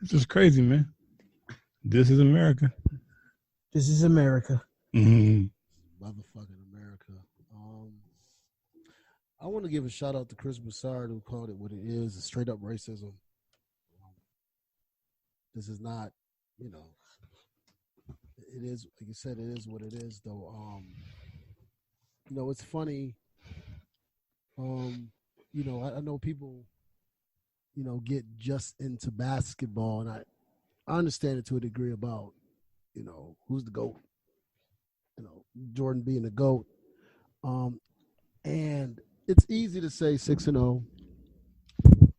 It's just crazy, man. This is America. This is America. Mm-hmm. Motherfucking America. I want to give a shout out to Chris Broussard, who called it what it is, a straight up racism. This is not, it is, like you said, it is what it is, though. It's funny. I know people, get just into basketball, and I understand it to a degree about, who's the GOAT. Jordan being the GOAT. And it's easy to say 6-0.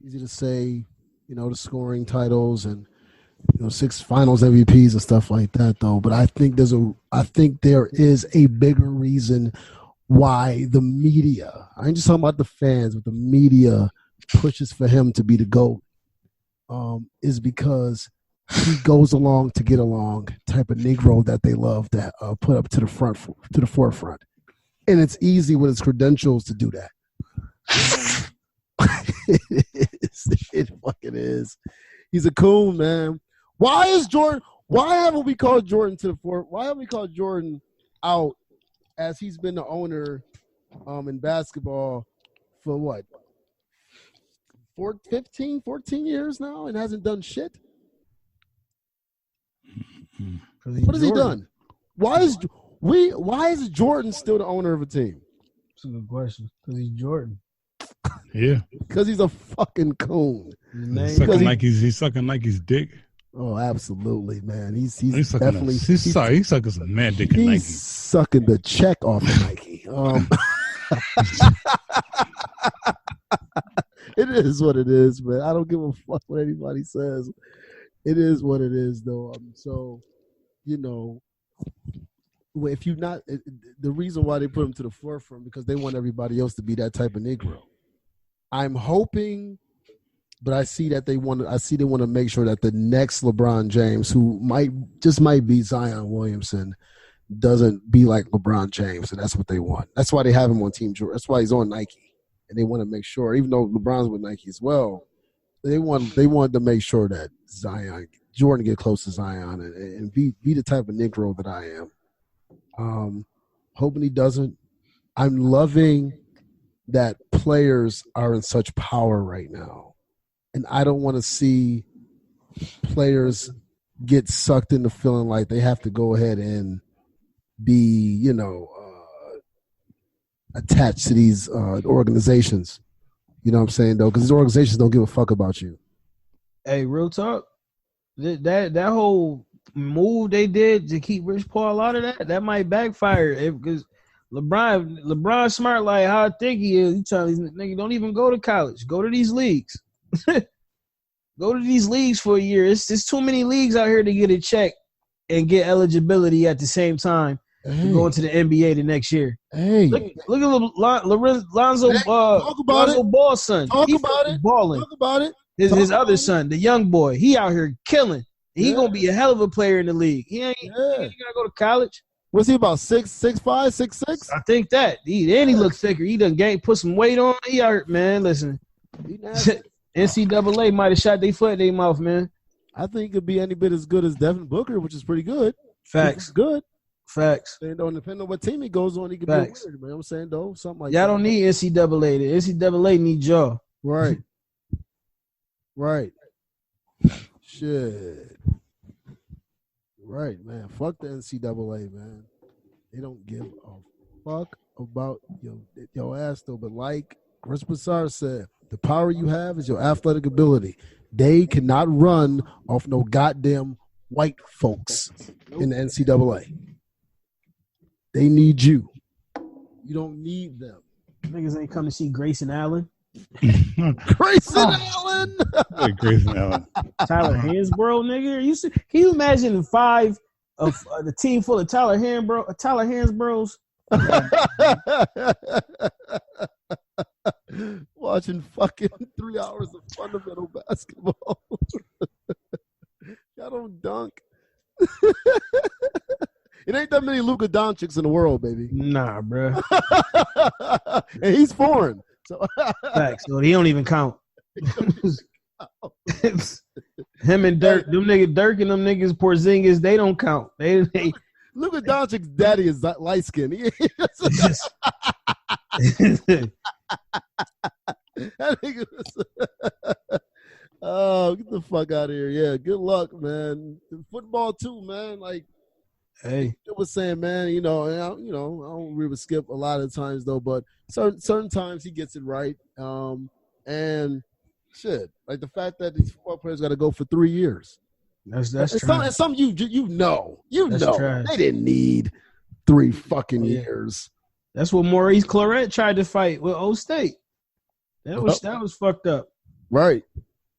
Easy to say, the scoring titles and 6 finals MVPs and stuff like that, though. But I think there is a bigger reason why the media, I ain't just talking about the fans, but the media pushes for him to be the GOAT, is because he goes along to get along type of Negro that they love to put up to the forefront. And it's easy with his credentials to do that. It fucking is. He's a coon, man. Why haven't we called Jordan to the fore? Why haven't we called Jordan out, as he's been the owner in basketball for what? 14 years now and hasn't done shit? What has he done? Why is Jordan still the owner of a team? That's a good question. Because he's Jordan. Yeah. Because he's a fucking coon. He's sucking Nike's dick. Oh, absolutely, man. He's definitely he's sucking some mad dick in Nike. He's sucking the check off of Nike. It is what it is, man. I don't give a fuck what anybody says. It is what it is, though. So, if you're not, the reason why they put him to the forefront, because they want everybody else to be that type of Negro. I'm hoping, but I see they want to make sure that the next LeBron James, who might be Zion Williamson, doesn't be like LeBron James, and that's what they want. That's why they have him on Team Jordan. That's why he's on Nike, and they want to make sure, even though LeBron's with Nike as well, they wanted to make sure that Jordan get close to Zion and be the type of Negro that I am. Hoping he doesn't. I'm loving that players are in such power right now, and I don't want to see players get sucked into feeling like they have to go ahead and be, attached to these organizations. You know what I'm saying, though? Because these organizations don't give a fuck about you. Hey, real talk. That whole move they did to keep Rich Paul out of that might backfire. Because LeBron smart like how I think he is. He telling these niggas, don't even go to college. Go to these leagues. Go to these leagues for a year. It's too many leagues out here to get a check and get eligibility at the same time. To go into the NBA the next year. Hey, look at Lonzo Ball's son. Talk about it. Balling. Talk about it. His other son, the young boy, he out here killing. He gonna be a hell of a player in the league. He ain't gotta go to college. What's he about? 6'5", 6'6"? I think that. He looks thicker. He done put some weight on. He out here, man. Listen, NCAA might have shot their foot in their mouth, man. I think he could be any bit as good as Devin Booker, which is pretty good. Facts. Good. Facts. They don't depend on what team he goes on. He could be a winner, man. You know what I'm saying, though? Something like y'all that. Don't need NCAA. The NCAA need y'all. Right. Right. Shit. Right, man. Fuck the NCAA, man. They don't give a fuck about your ass, though. But like Chris Broussard said, the power you have is your athletic ability. They cannot run off no goddamn white folks in the NCAA. They need you. You don't need them. Niggas ain't come to see Grayson Allen. Grayson Allen. Grayson Allen. Tyler Hansbrough, nigga. Can you imagine 5 of the team full of Tyler Hansbroughs? Watching fucking 3 hours of fundamental basketball. Y'all don't dunk. It ain't that many Luka Doncics in the world, baby. Nah, bro. And he's foreign. So Facts. So he don't even count. Him and Dirk, them niggas, Dirk and them niggas, Porzingis, they don't count. They Luka Doncic's daddy is light skinned. Oh, get the fuck out of here. Yeah, good luck, man. Football too, man. Like, hey, I was saying, man, I don't agree with Skip a lot of times though, but certain times he gets it right. And shit, like the fact that these football players got to go for 3 years. That's some you know trash. They didn't need 3 fucking years. That's what Maurice Claret tried to fight with O State. That was fucked up. Right,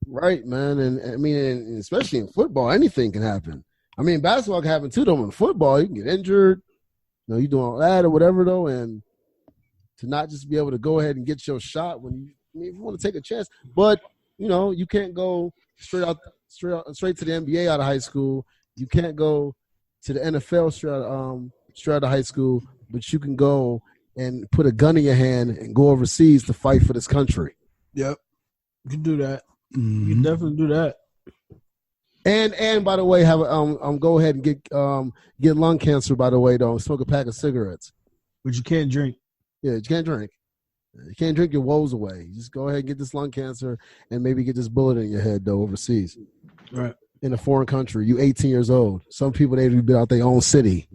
man. And I mean, and especially in football, anything can happen. I mean, basketball can happen too, though. In football, you can get injured. You doing all that or whatever, though, and to not just be able to go ahead and get your shot when if you want to take a chance, but you can't go straight to the NBA out of high school. You can't go to the NFL straight out of high school, but you can go and put a gun in your hand and go overseas to fight for this country. Yep, you can do that. Mm-hmm. You can definitely do that. And by the way, have go ahead and get lung cancer. By the way, though, smoke a pack of cigarettes. But you can't drink. Yeah, you can't drink. You can't drink your woes away. Just go ahead and get this lung cancer and maybe get this bullet in your head, though, overseas. Right. In a foreign country. You 18 years old. Some people, they've been out their own city.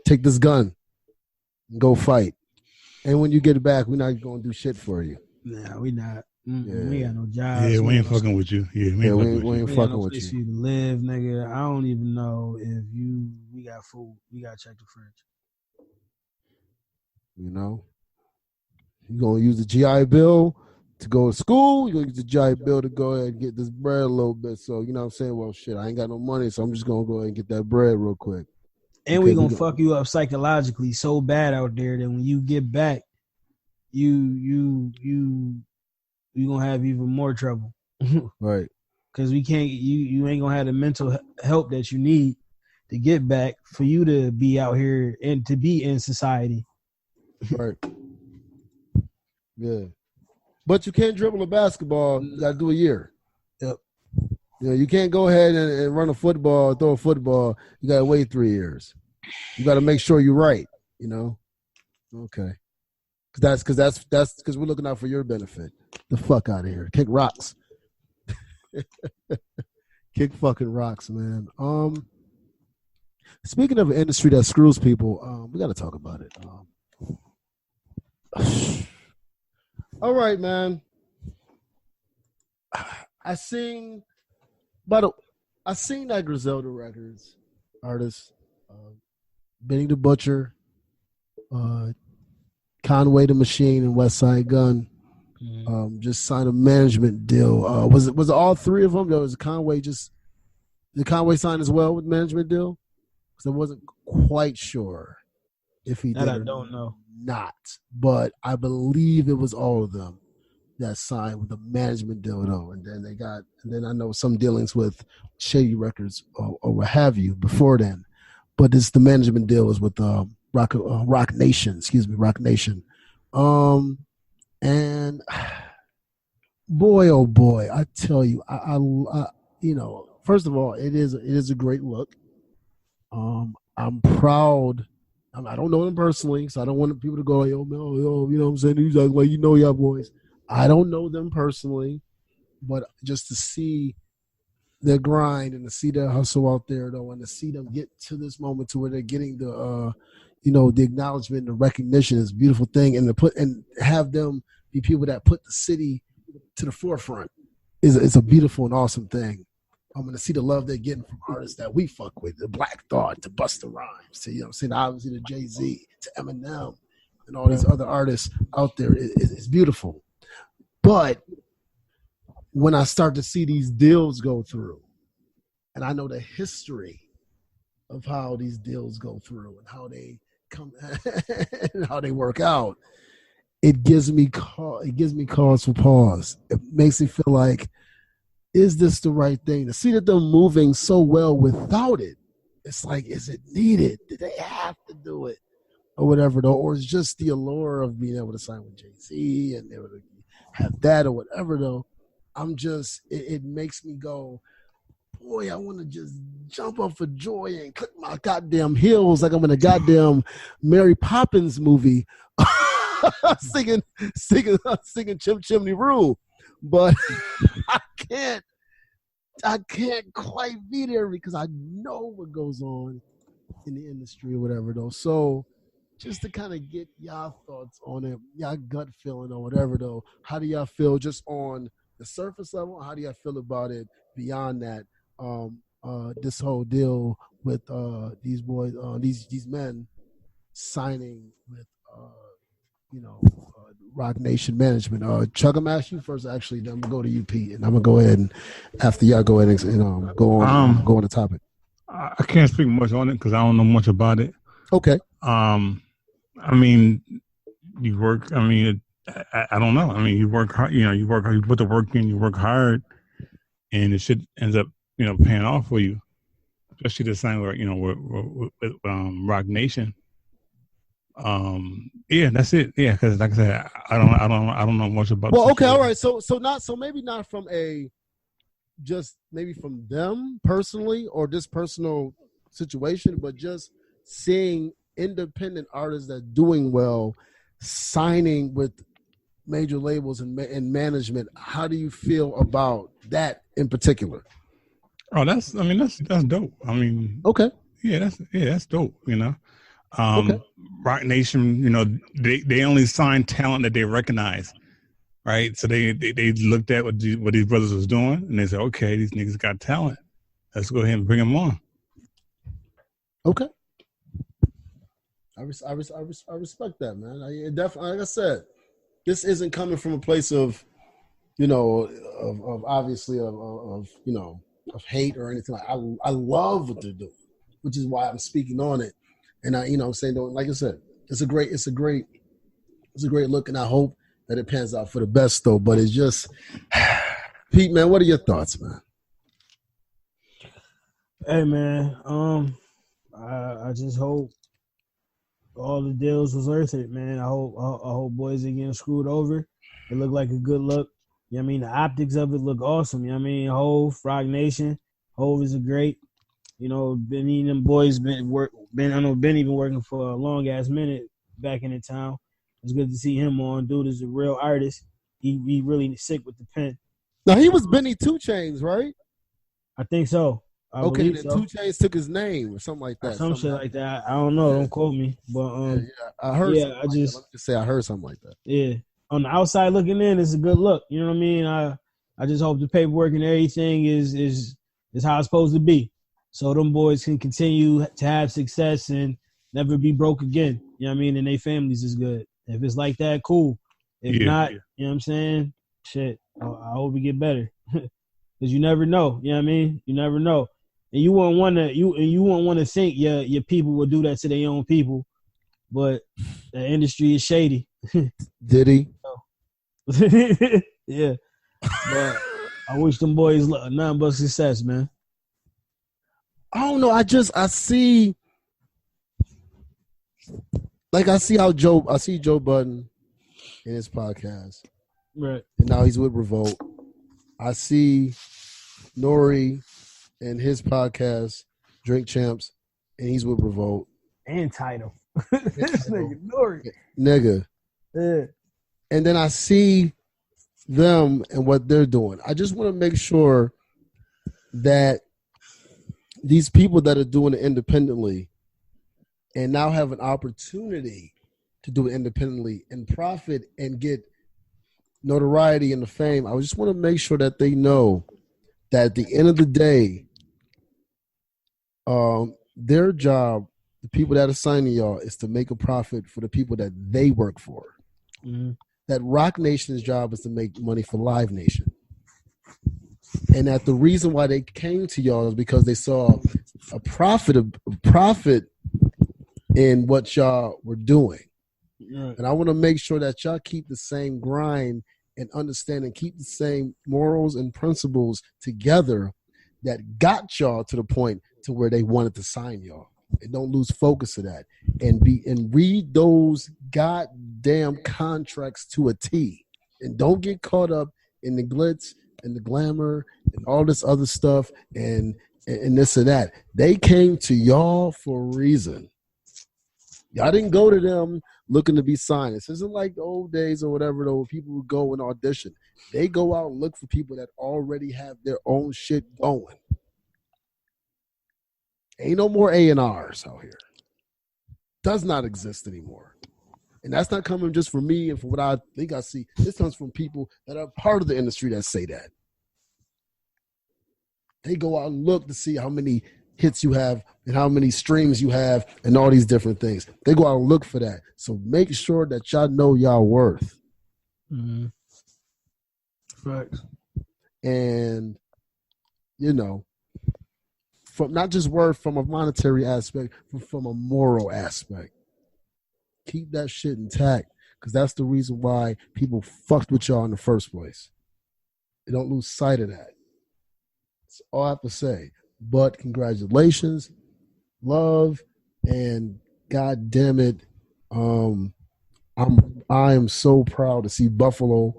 Take this gun and go fight. And when you get it back, we're not going to do shit for you. Nah, we not. We got no jobs. Yeah, we ain't fucking with you. Yeah, we ain't fucking with you. You to live, nigga. I don't even know if we got food. We got to check the fridge. You're going to use the GI Bill to go to school. You're going to use the GI Bill to go ahead and get this bread a little bit. So, you know what I'm saying? Well, shit, I ain't got no money, so I'm just going to go ahead and get that bread real quick. And we going to fuck you up psychologically so bad out there that when you get back, you going to have even more trouble. Right. Because we can't, you ain't going to have the mental help that you need to get back for you to be out here and to be in society. Right. Yeah. But you can't dribble a basketball. You got to do a year. Yep. You can't go ahead and run a football, throw a football. You got to wait 3 years. You got to make sure you're right, Okay. Because we're looking out for your benefit. The fuck out of here. Kick rocks. Kick fucking rocks, man. Speaking of an industry that screws people, we got to talk about it. All right, man. I seen that Griselda Records artist, Benny the Butcher, Conway the Machine, and West Side Gun just signed a management deal. Was it all 3 of them? Was Conway did Conway sign as well with management deal? Because I wasn't quite sure if he did. That I don't know. Not, but I believe it was all of them that signed with a management deal, though. And then I know some dealings with Shady Records or what have you before then. But the management deal was with Rock Nation. And boy, oh boy, I tell you, I first of all, it is a great look. I'm proud. I don't know them personally, so I don't want people to go, yo, you know what I'm saying? He's like, y'all boys. I don't know them personally, but just to see their grind and to see their hustle out there, though, and to see them get to this moment to where they're getting the, the acknowledgement and the recognition is a beautiful thing, and have them be people that put the city to the forefront. is a beautiful and awesome thing. I'm going to see the love they're getting from artists that we fuck with, the Black Thought, to Busta Rhymes, to, you know what I'm saying, obviously to Jay-Z, to Eminem, and all these other artists out there. It's beautiful. But when I start to see these deals go through, and I know the history of how these deals go through and how they come and how they work out, it gives me cause for pause. It makes me feel like, is this the right thing? To see that they're moving so well without it, it's like, is it needed? Did they have to do it? Or whatever, though, or it's just the allure of being able to sign with Jay-Z and able to have that or whatever, though. It makes me go, boy, I want to just jump up for joy and click my goddamn heels like I'm in a goddamn Mary Poppins movie singing Chim Chimney Rule. But I can't quite be there because I know what goes on in the industry or whatever, though. So just to kind of get y'all thoughts on it, y'all gut feeling or whatever, though. How do y'all feel just on the surface level? How do y'all feel about it beyond that? This whole deal with these boys, these men signing with Rock Nation Management. Chuck, I'm asking you first, actually, then I'm gonna go to you, Pete, and I'm gonna go ahead and after y'all go ahead and go on the topic. I can't speak much on it because I don't know much about it. Okay. I mean, you work. I mean, I don't know. I mean, you work hard. You work hard. You put the work in. You work hard, and it shit ends up, paying off for you. Especially the same with Rock Nation. Yeah, that's it. Yeah, because like I said, I don't know much about. Well, okay, all right. So maybe not from maybe from them personally or this personal situation, but just seeing independent artists that doing well signing with major labels and management. How do you feel about that in particular? Oh, that's dope. I mean, okay, that's dope. Okay. Rock Nation, they only sign talent that they recognize, right? So they looked at what these brothers was doing, and they said, okay, these niggas got talent. Let's go ahead and bring them on. Okay. I respect that, man. I definitely, like I said, this isn't coming from a place of, of obviously of hate or anything. I love what they're doing, which is why I'm speaking on it. And I'm saying, like I said, it's a great look, and I hope that it pans out for the best, though. But it's just, Pete, man, what are your thoughts, man? Hey, man, I just hope all the deals was worth it, man. I hope boys are getting screwed over. It looked like a good look. You know what I mean? The optics of it look awesome. You know what I mean? Hove, Rock Nation. Hove is a great. Benny and them boys I know Benny been working for a long ass minute back in the town. It's good to see him on. Dude is a real artist. He really sick with the pen. Now he was Benny 2 Chainz, right? I think so. Okay, then 2 Chainz took his name or something like that. Some shit like that. I don't know. Don't quote me. But I heard. Yeah, I just let me just say I heard something like that. Yeah, on the outside looking in, it's a good look. You know what I mean? I just hope the paperwork and everything is how it's supposed to be, so them boys can continue to have success and never be broke again. You know what I mean? And their families is good. If it's like that, cool. If not, you know what I'm saying? Shit, I hope we get better. Because you never know. You know what I mean? You never know. And you won't want to think your people will do that to their own people, but the industry is shady. Did he? Yeah. But I wish them boys nothing but success, man. I don't know. I see Joe Budden in his podcast. Right. And now he's with Revolt. I see Nori in his podcast, Drink Champs, and he's with Revolt. And Title. This nigga Nori. Nigga. Yeah. And then I see them and what they're doing. I just want to make sure that these people that are doing it independently and now have an opportunity to do it independently and profit and get notoriety and the fame, I just want to make sure that they know that at the end of the day, their job, the people that are signing y'all, is to make a profit for the people that they work for. Mm-hmm. That Rock Nation's job is to make money for Live Nation. And that the reason why they came to y'all is because they saw a profit in what y'all were doing. Right. And I want to make sure that y'all keep the same grind and understand and keep the same morals and principles together that got y'all to the point to where they wanted to sign y'all. And don't lose focus of that. And read those goddamn contracts to a T. And don't get caught up in the glitz and the glamour and all this other stuff and this and that. They came to y'all for a reason. Y'all didn't go to them looking to be signed. This isn't like the old days or whatever, though, where people would go and audition. They go out and look for people that already have their own shit going. Ain't no more A&Rs out here. Does not exist anymore. And that's not coming just from me and from what I think I see. This comes from people that are part of the industry that say that. They go out and look to see how many hits you have and how many streams you have and all these different things. They go out and look for that. So make sure that y'all know y'all worth. Mm-hmm. Facts. And, you know, from not just worth from a monetary aspect, but from a moral aspect. Keep that shit intact, because that's the reason why people fucked with y'all in the first place. They don't lose sight of that. That's all I have to say. But congratulations, love, and God damn it, I am so proud to see Buffalo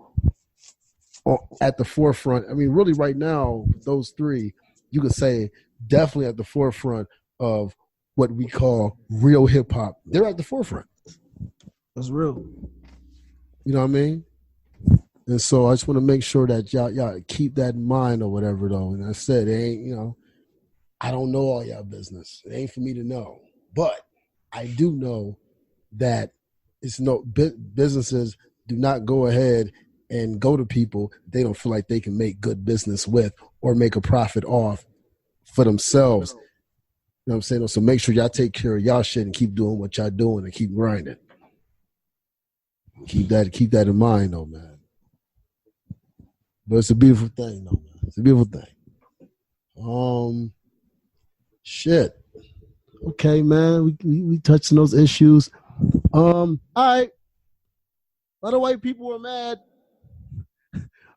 at the forefront. I mean, really, right now, those three, you could say, definitely at the forefront of what we call real hip hop. They're at the forefront. That's real. You know what I mean? And so I just want to make sure that y'all keep that in mind or whatever, though. And I said, it ain't, you know, I don't know all y'all business. It ain't for me to know. But I do know that it's no businesses do not go ahead and go to people they don't feel like they can make good business with or make a profit off for themselves. You know what I'm saying? So make sure y'all take care of y'all shit and keep doing what y'all doing and keep grinding. Keep that in mind, though, man. But it's a beautiful thing, though, man. It's a beautiful thing. Shit. Okay, man. We touched on those issues. All right. A lot of white people are mad.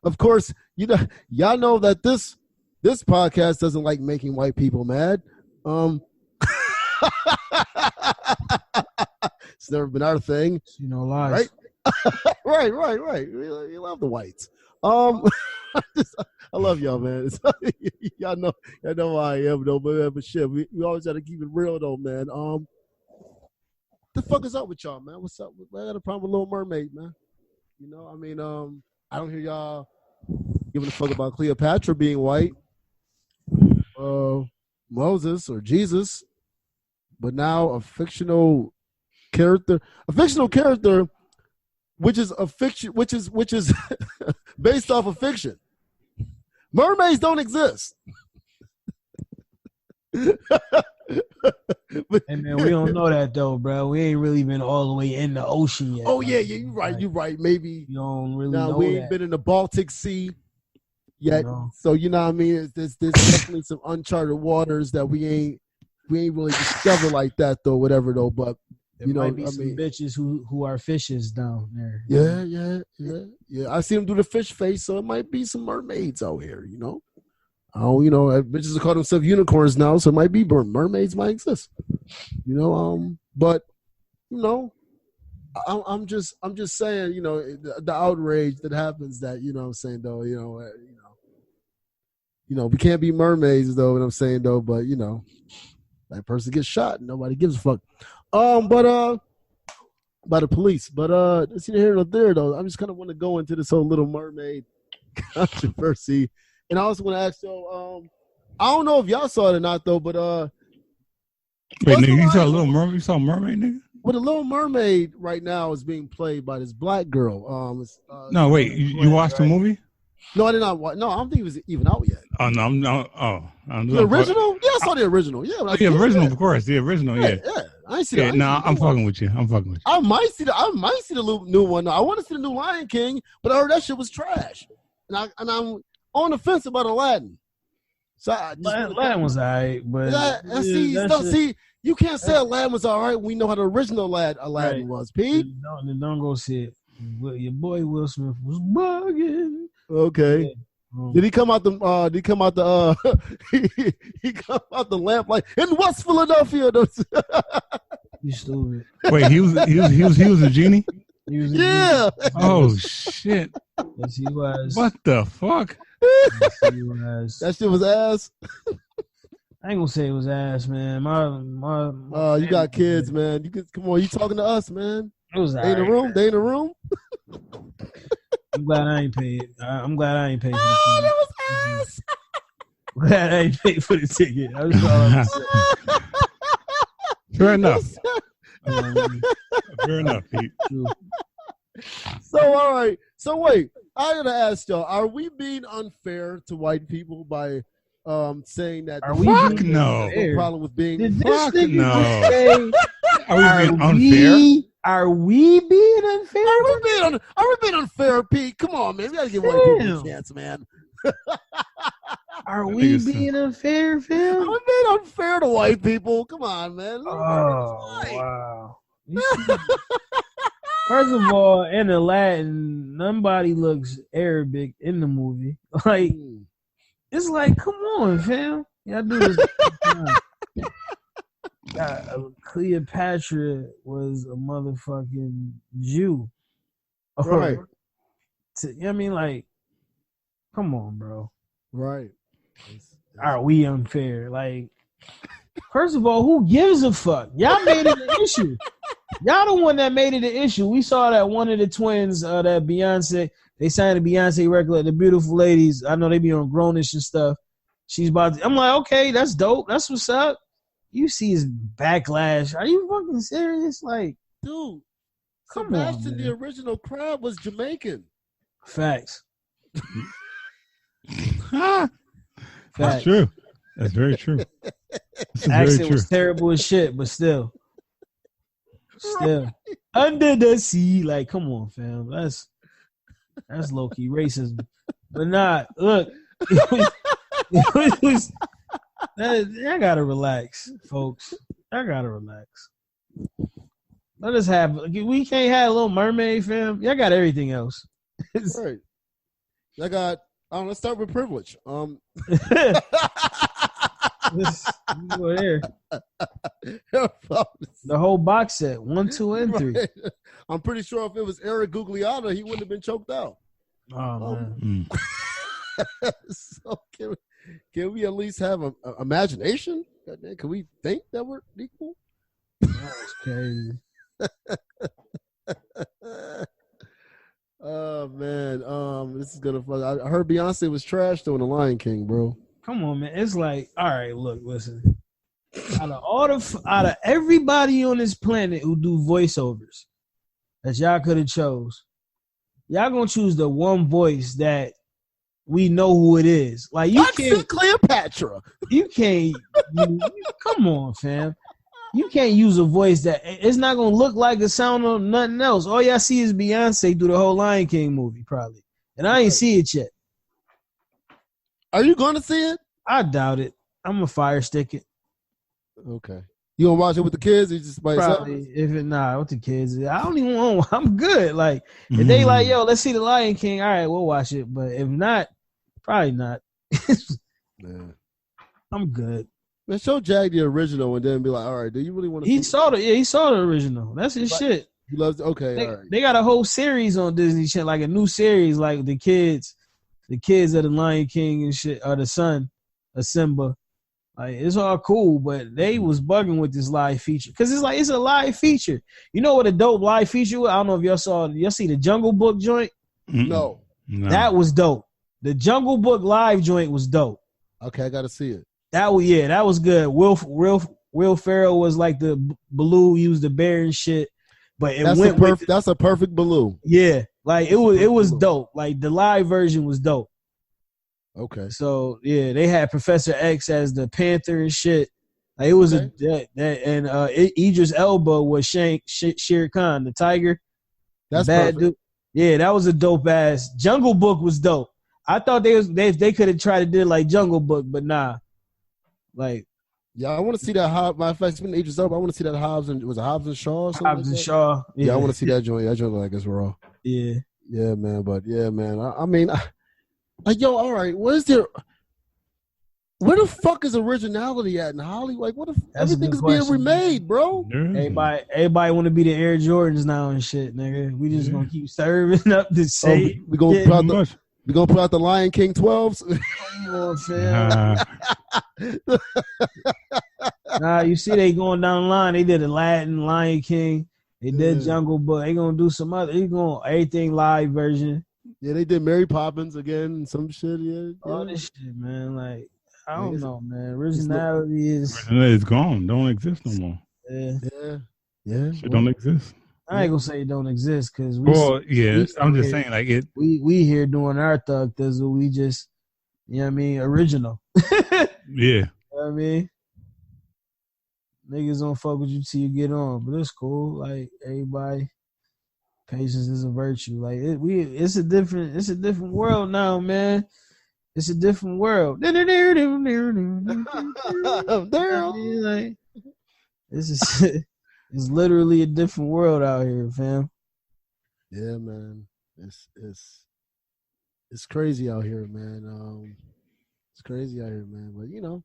Of course, y'all know that this podcast doesn't like making white people mad. It's never been our thing. You know, lies. Right? right. We love the whites. I love y'all, man. y'all know who I am, though. But shit, we always got to keep it real, though, man. The fuck is up with y'all, man? What's up? I got a problem with Little Mermaid, man. You know, I mean, I don't hear y'all giving a fuck about Cleopatra being white, Moses or Jesus, but now a fictional character, which is a fiction, which is based off of fiction. Mermaids don't exist. Hey man, we don't know that though, bro. We ain't really been all the way in the ocean yet. Oh yeah, you're right. Maybe you don't really know we ain't been in the Baltic Sea yet. So you know what I mean? There's definitely some uncharted waters that we ain't really discovered like that though, whatever though. But there might be some bitches who are fishes down there. Yeah. I see them do the fish face, so it might be some mermaids out here, you know. Oh, you know, bitches call themselves unicorns now, so it might be mermaids might exist. You know, but you know, I'm just saying, you know, the outrage that happens that, you know what I'm saying, though, you know, we can't be mermaids though, what I'm saying though, but you know, that person gets shot and nobody gives a fuck. But by the police. But it's neither here nor there though. I just kind of want to go into this whole Little Mermaid controversy. And I also want to ask y'all, I don't know if y'all saw it or not though, but wait, nigga, you saw Little Mermaid? You saw Mermaid, nigga? Well, the Little Mermaid right now is being played by this black girl. No, wait. You watched the movie? No, I did not watch. No, I don't think it was even out yet. Oh no, I'm not. Oh, the original? Yeah, I saw the original. Yeah, the original, of course. The original, yeah. I ain't see that. No, I'm fucking with you. I might see the new one. I want to see the new Lion King, but I heard that shit was trash, and I'm on the fence about Aladdin. So Aladdin was alright, but see, you can't say Aladdin was alright when we know how the original Aladdin was. Pete, don't go see it. Your boy Will Smith was bugging. Okay. Yeah. Did he come out the? He come out the lamp like in West Philadelphia? You stupid. Wait, he was a genie. Yeah. Oh shit. Yes, he was. What the fuck? Yes, he was. That shit was ass. I ain't gonna say it was ass, man. My you got kids, man. Come on. You talking to us, man? It was They in the room. They in the room. I'm glad I ain't paid. I'm glad I ain't paid for the ticket. ticket. That was ass. I'm glad I ain't paid for the ticket. I was all Fair enough. Fair enough, Pete. So, all right. So, wait. I gotta ask y'all: are we being unfair to white people by saying that? Are we being no problem with being? Fuck no. Are we being unfair? Are we being unfair? Are we being unfair, Pete? Come on, man. We gotta give white people a chance, man. Are we being unfair, Phil? Are we being unfair to white people? Come on, man. Oh, wow. First of all, in Aladdin, nobody looks Arabic in the movie. Like, it's like, come on, fam. Y'all do this. Cleopatra was a motherfucking Jew. Right. I mean, like, come on, bro. Right. Are we unfair? Like, first of all, who gives a fuck? Y'all made it an issue. Y'all the one that made it an issue. We saw that one of the twins, that Beyonce, they signed a Beyonce record, like the Beautiful Ladies. I know they be on Grownish and stuff. She's about to, I'm like, okay, that's dope. That's what's up. You see his backlash. Are you fucking serious? Like, dude, come Sebastian, on, the original crab was Jamaican. Facts. That's true. That's very true. Accent was terrible as shit, but still. Right. Under the sea. Like, come on, fam. That's low-key racism. But nah, look. I gotta relax, folks. I gotta relax. Let us have. We can't have a Little Mermaid, fam. Y'all got everything else. Right. I got. Let's start with privilege. There. The whole box set, 1, 2, and 3. Right. I'm pretty sure if it was Eric Guglielmo, he wouldn't have been choked out. Oh man. So can we at least have an imagination? Can we think that we're equal? That's crazy. Oh man, this is gonna fuck. I heard Beyonce was trash though in The Lion King, bro. Come on, man. It's like, all right, look, listen. Out of everybody on this planet who do voiceovers that y'all could have chose, y'all gonna choose the one voice that we know who it is. Like, you can't Cleopatra. You can't. Come on, fam. You can't use a voice that it's not gonna look like the sound of nothing else. All y'all see is Beyonce through the whole Lion King movie, probably, and I ain't see it yet. Are you going to see it? I doubt it. I'm gonna fire stick it. Okay. You gonna watch it with the kids? Or just by probably. yourself? With the kids. I don't even want. I'm good. Like, if they like, yo, let's see the Lion King. All right, we'll watch it. But if not, probably not. Man. I'm good. Man, show Jag the original and then be like, all right, do you really want to? He saw the original. That's his shit. He loves it. Okay, all right. They got a whole series on Disney shit, like a new series, like the kids of the Lion King and shit, or the son of Simba. Like, it's all cool, but they was bugging with this live feature because it's a live feature. You know what a dope live feature was? I don't know if y'all see the Jungle Book joint. No. That was dope. The Jungle Book live joint was dope. Okay, I gotta see it. That was good. Will Will Ferrell was like the Baloo, used the bear and shit. But it that's a perfect Baloo. Yeah, like it was dope. Like the live version was dope. Okay. So yeah, they had Professor X as the Panther and shit. Like it was Idris Elba was Shere Khan, the tiger. That's bad perfect. Dude. Yeah, that was a dope ass. Jungle Book was dope. I thought they could have tried to do like Jungle Book, but nah. Like, yeah, I want to see that Hobbs. My fact, speaking of Idris Elba, I want to see that Hobbs and Hobbs and Shaw or something. Hobbs and Shaw. Yeah, I want to see that joint. That joint like it's raw. Yeah. Yeah, man. But yeah, man. I mean, yo, all right. Where the fuck is originality at in Hollywood? Like, what if everything is being remade, bro? Everybody want to be the Air Jordans now and shit, nigga. We just gonna keep serving up the same. We gonna put out the Lion King 12s. Come on, fam. Nah, you see, they going down the line. They did Aladdin, Lion King. They did Jungle Book. They gonna do some other. They going everything live version. Yeah, they did Mary Poppins again and some shit. Yeah, all this shit, man. Like, I don't know, man. Originality is gone. Don't exist no more. Yeah. Shit don't exist. I ain't gonna say it don't exist because I'm just saying like it. We here doing our thug thizzle. We just, you know what I mean, original. Yeah. You know what I mean, niggas don't fuck with you till you get on, but it's cool. Like everybody, patience is a virtue. Like it's a different world now, man. It's a different world. Like, it's literally a different world out here, fam. Yeah, man. It's crazy out here, man. It's crazy out here, man. But you know,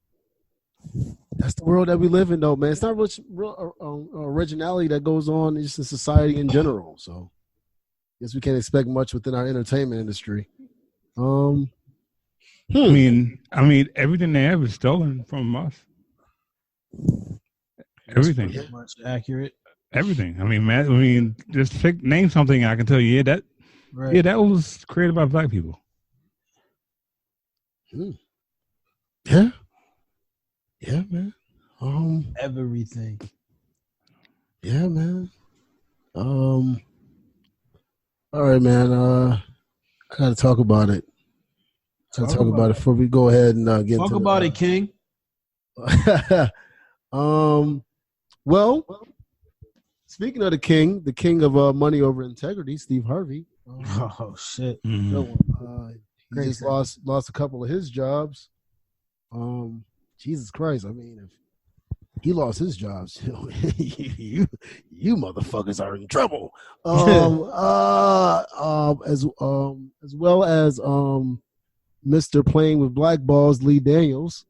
that's the world that we live in, though, man. It's not much real originality that goes on just in society in general. So, I guess we can't expect much within our entertainment industry. I mean, everything they have is stolen from us. Everything. That's much accurate. Everything. I mean, just name something I can tell you. That was created by black people. Yeah. Yeah, man. Everything. Yeah, man. All right, man. I gotta talk about it. Talk about it before we go ahead and get talk about it, King. Well, speaking of the king of money over integrity, Steve Harvey. Oh shit! He just lost a couple of his jobs. Jesus Christ! I mean, if he lost his jobs, you motherfuckers are in trouble. As well as Mr. Playing with Black Balls, Lee Daniels.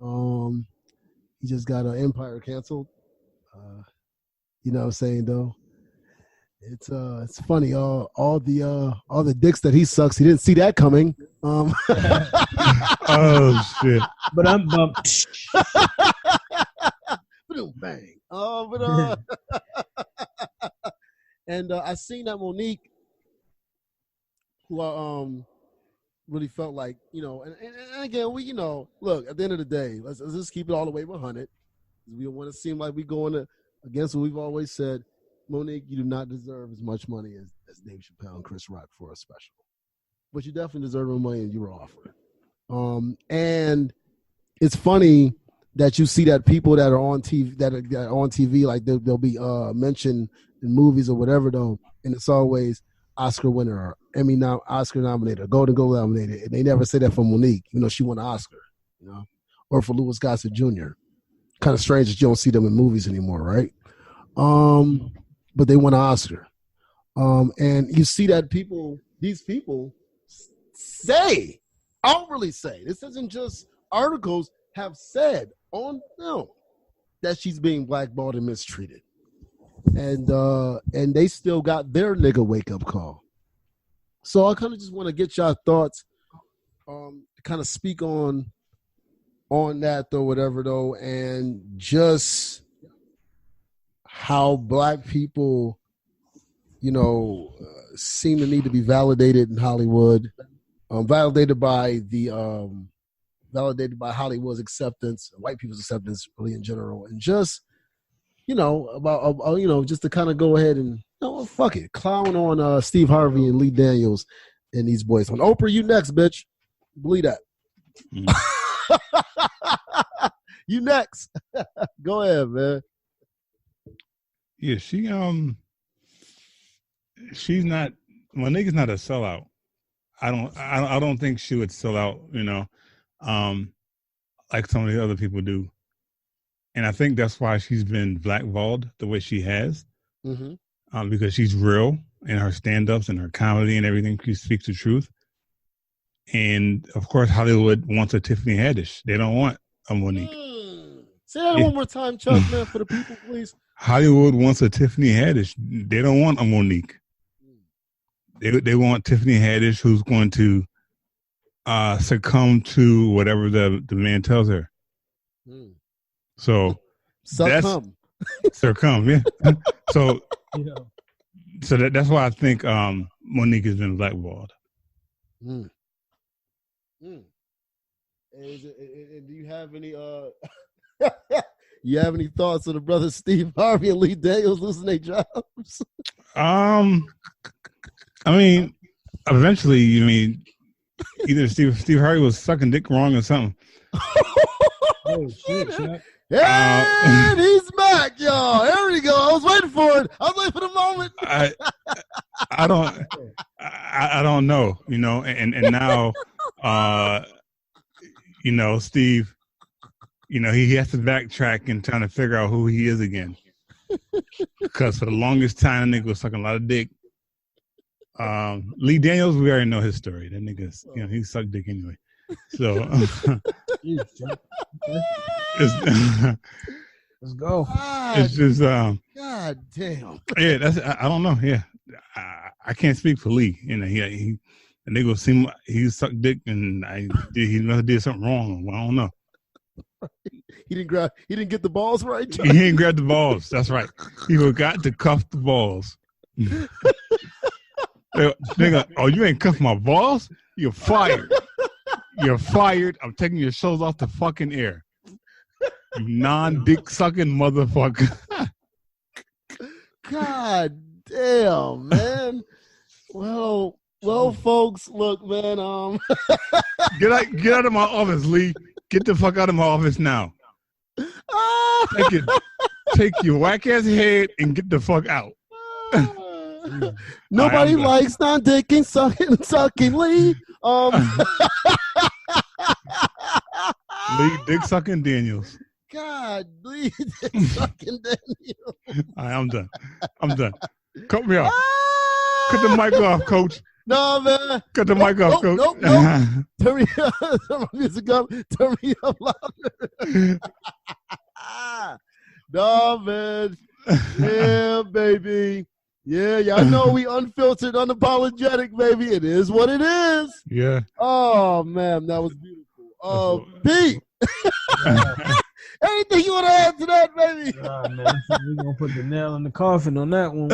He just got an Empire canceled. You know what I'm saying, though? It's funny. All the dicks that he sucks, he didn't see that coming. Oh shit! But I'm bumped. Bang. And I seen that Monique, who really felt like, you know, and again, we, you know, look, at the end of the day, let's just keep it all the way 100. We don't want to seem like we're going against what we've always said. Monique, you do not deserve as much money as Dave Chappelle and Chris Rock for a special, but you definitely deserve more money than you were offered. And it's funny that you see that people that are on TV, that are on TV, like they'll be mentioned in movies or whatever, though, and it's always Oscar winner or Emmy Oscar nominated, Golden Globe nominated, and they never say that for Monique, you know, she won an Oscar, you know, or for Louis Gossett Jr. Kind of strange that you don't see them in movies anymore, right? But they won an Oscar, and you see that these people say, outwardly say, this isn't just articles, have said on film that she's being blackballed and mistreated, and they still got their nigga wake up call. So I kind of just want to get y'all thoughts, kind of speak on that though, whatever though, and just how black people, you know, seem to need to be validated in Hollywood, validated by the validated by Hollywood's acceptance, white people's acceptance, really in general, and just about just to kind of go ahead and fuck it, clown on Steve Harvey and Lee Daniels and these boys. On Oprah, you next, bitch. Believe that. You next. Go ahead, man. Yeah, she's not. Monique is not a sellout. I don't think she would sell out. Like some of the other people do. And I think that's why she's been blackballed the way she has, because she's real in her stand-ups and her comedy and everything. She speaks the truth. And, of course, Hollywood wants a Tiffany Haddish. They don't want a Monique. Say that one more time, Chuck, man, for the people, please. Hollywood wants a Tiffany Haddish. They don't want a Monique. They want Tiffany Haddish, who's going to succumb to whatever the man tells her. So succumb, yeah. So that's why I think Monique has been blackballed. And do you have any thoughts on the brothers Steve Harvey and Lee Daniels losing their jobs? I mean, eventually, either Steve Harvey was sucking dick wrong or something. Oh shit! And he's back, y'all. There we go. I was waiting for it. I was waiting for the moment. I don't know, and now, Steve, he has to backtrack and trying to figure out who he is again. Because for the longest time, that nigga was sucking a lot of dick. Lee Daniels, we already know his story. That nigga, he sucked dick anyway. So let's go. It's just God damn. Yeah, I don't know. Yeah, I can't speak for Lee. The nigga seemed he sucked dick and he must have did something wrong. I don't know. He didn't get the balls right. He didn't grab the balls. That's right. He forgot to cuff the balls. Nigga, you ain't cuffed my balls? You're fired. You're fired. I'm taking your shows off the fucking air. You non-dick sucking motherfucker. God damn, man. Well, folks, look, man. Get out of my office, Lee. Get the fuck out of my office now. Take your whack ass head and get the fuck out. Nobody likes non-dicking, sucking Lee. Lee Dick Sucking Daniels. God, Lee Dick Sucking Daniels. All right, I'm done. Cut me off. Cut the mic off, coach. No, man. Cut the mic off, coach. Nope. Turn me up. Turn my music up. Turn me up louder. No, man. Yeah, baby. Yeah, y'all know we unfiltered, unapologetic, baby. It is what it is. Yeah. Oh, man, that was beautiful. Pete. Anything you want to add to that, baby? Nah, man. We're going to put the nail in the coffin on that one.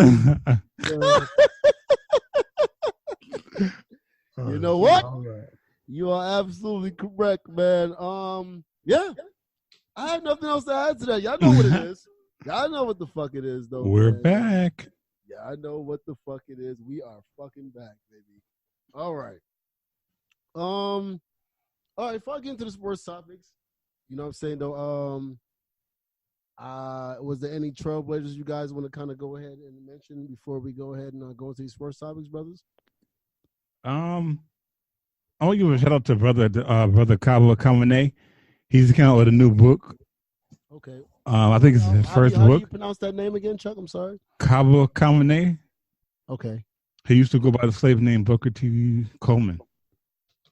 You know what? Right. You are absolutely correct, man. Yeah. I have nothing else to add to that. Y'all know what it is. Y'all know what the fuck it is, though. We're man. Back. Yeah, I know what the fuck it is. We are fucking back, baby. All right. All right, if I get into the sports topics, you know what I'm saying, though, was there any trailblazers you guys want to kind of go ahead and mention before we go ahead and go into these sports topics, brothers? I want to give a shout out to brother Kabla Kamene. He's coming out with a new book. Okay. I think it's his first book. How do you pronounce that name again, Chuck? I'm sorry. Kabla Kamene. Okay. He used to go by the slave name Booker T. Coleman,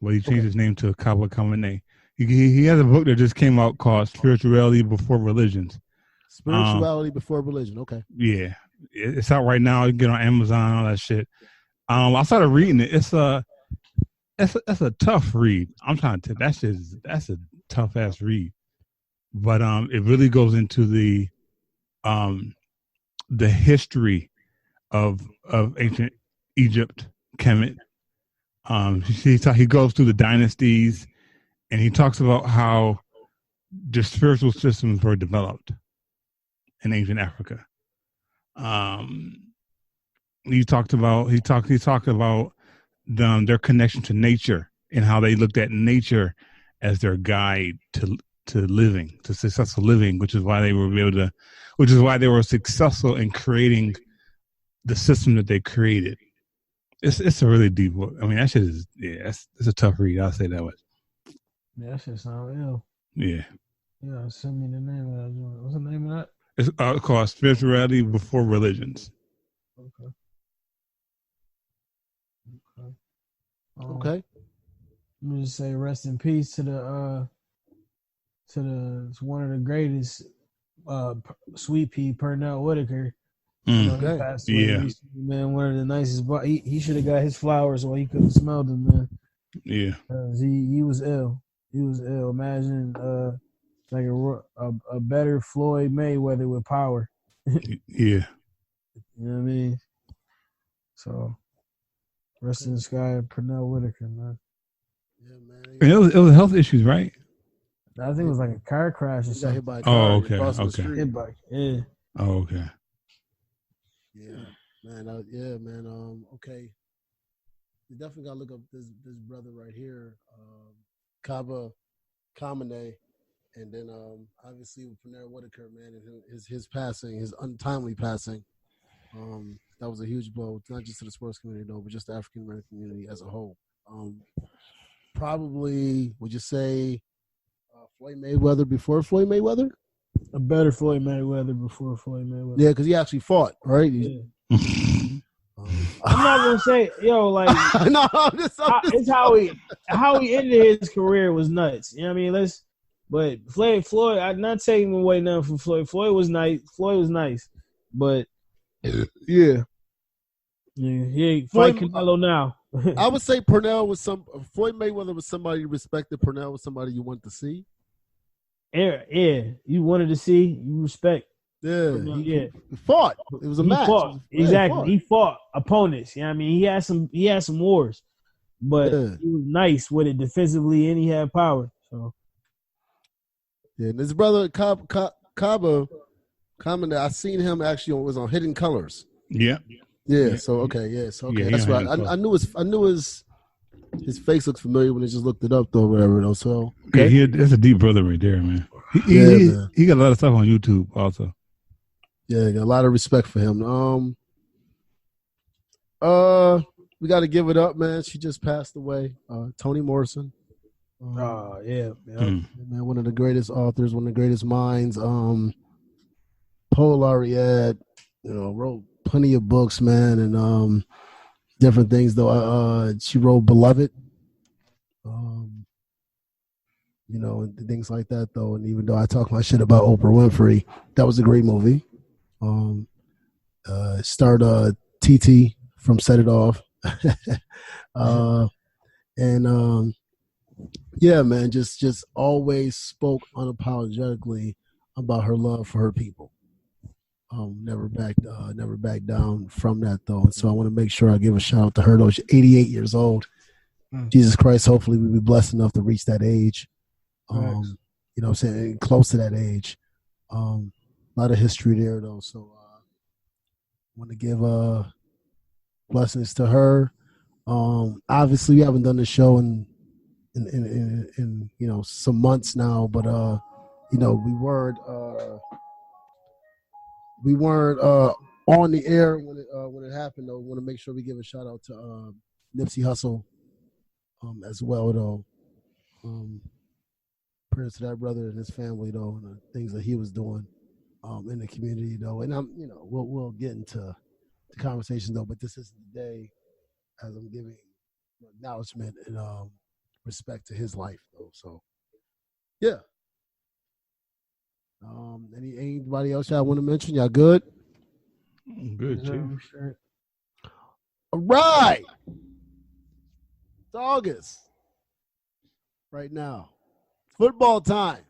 but he changed his name to Kabla Kamene. He has a book that just came out called Spirituality Before Religions. Spirituality Before Religion. Okay. Yeah, it's out right now. You can get on Amazon, all that shit. I started reading it. It's a tough read. I'm trying to tell you, that's a tough ass read. But it really goes into the history of ancient Egypt, Kemet. He goes through the dynasties and he talks about how the spiritual systems were developed in ancient Africa. He talked about their connection to nature and how they looked at nature as their guide to successful living, which is why they were successful in creating the system that they created. It's a really deep book. I mean, that shit is it's a tough read. I'll say that way. Yeah, that shit sound ill. Yeah. Yeah, send me the name of that. What's the name of that? It's called Spirituality Before Religions. Okay. Okay. Let me just say rest in peace to one of the greatest, Sweet Pea Pernell Whitaker. He passed away recently, man. One of the nicest. He should have got his flowers while he could have smelled them, man. Yeah. He was ill. He was ill. Imagine like a better Floyd Mayweather with power. Yeah. You know what I mean? So, rest in the sky, Pernell Whitaker, man. Yeah, man. And it was health issues, right? I think it was like a car crash or something. Hit by a car okay. Hit by, yeah. Oh, okay. Yeah, man. Okay. You definitely gotta look up this brother right here, Kaba Kamene, and then obviously with Pernell Whitaker, man, and his passing, his untimely passing. That was a huge blow, not just to the sports community though, but just the African American community as a whole. Probably, would you say Floyd Mayweather before Floyd Mayweather? A better Floyd Mayweather before Floyd Mayweather. Yeah, because he actually fought, right? Yeah. I'm not gonna say, like no, it's how he ended his career was nuts. You know what I mean? But Floyd, I'm not taking away nothing from Floyd. Floyd was nice, but yeah, he ain't fight Canelo now. I would say Floyd Mayweather was somebody you respected. Pernell was somebody you wanted to see. Yeah, you wanted to see, you respect. Yeah, he fought. It was a match. Exactly. He fought opponents. You know what I mean? He had some wars, but he was nice with it defensively, and he had power. So yeah, and his brother Kaba, I seen him actually was on Hidden Colors. Yeah. Yeah. So okay. Yeah. So okay. That's right. I knew his face looked familiar when I just looked it up though. Whatever though. So okay. Yeah, that's a deep brother right there, man. He got a lot of stuff on YouTube also. Yeah, got a lot of respect for him. We got to give it up, man. She just passed away. Toni Morrison. Yeah. Man, one of the greatest authors, one of the greatest minds. Poet laureate. Wrote plenty of books, man, and different things. Though she wrote Beloved. And things like that. Though, and even though I talk my shit about Oprah Winfrey, that was a great movie. Starred TT from Set It Off. Yeah, man, just always spoke unapologetically about her love for her people. Never backed down from that though. And so I want to make sure I give a shout out to her though. She's 88 years old. Jesus Christ, hopefully we'll be blessed enough to reach that age. I'm saying, close to that age. A lot of history there though. So want to give blessings to her. Obviously we haven't done the show in some months now, but we weren't on the air when it happened though. Want to make sure we give a shout out to Nipsey Hussle as well though. Prayers to that brother and his family though, and the things that he was doing in the community though. And we'll get into the conversation though, but this is the day as I'm giving acknowledgement and respect to his life though. So yeah. Anybody else y'all want to mention? Y'all good? Good, too. Sure. All right. It's August. Right now. Football time.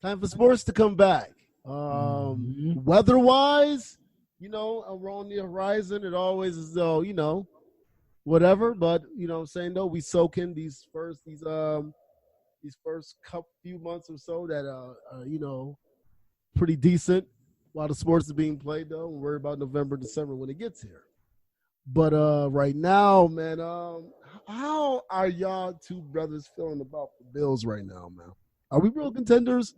Time for sports to come back. Weather-wise, around the horizon, it always is though, whatever. But, what I'm saying, though, we soak in these these first few months or so that pretty decent while the sports is being played. Though we'll worry about November, December when it gets here. But right now, man, how are y'all two brothers feeling about the Bills right now, man? Are we real contenders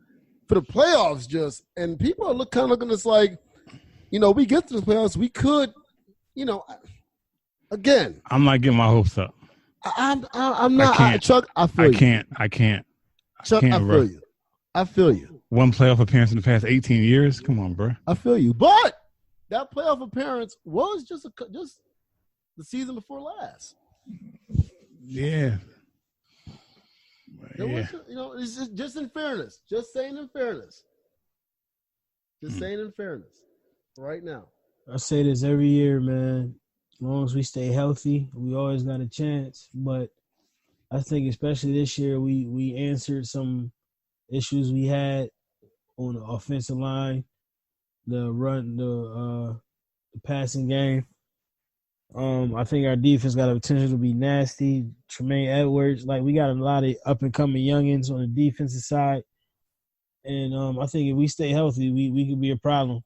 for the playoffs? And people are kind of looking at us like, we get to the playoffs, we could, again. I'm not getting my hopes up. I'm not. Chuck, I feel you. I can't. Chuck, I feel you. I feel you. One playoff appearance in the past 18 years? Come on, bro. I feel you. But that playoff appearance was just the season before last. Yeah. It's just in fairness. Just saying in fairness. Just saying in fairness. Right now. I say this every year, man. As long as we stay healthy, we always got a chance. But I think especially this year, we answered some issues we had on the offensive line, the passing game. I think our defense got a potential to be nasty. Tremaine Edwards, we got a lot of up and coming youngins on the defensive side, and I think if we stay healthy, we could be a problem.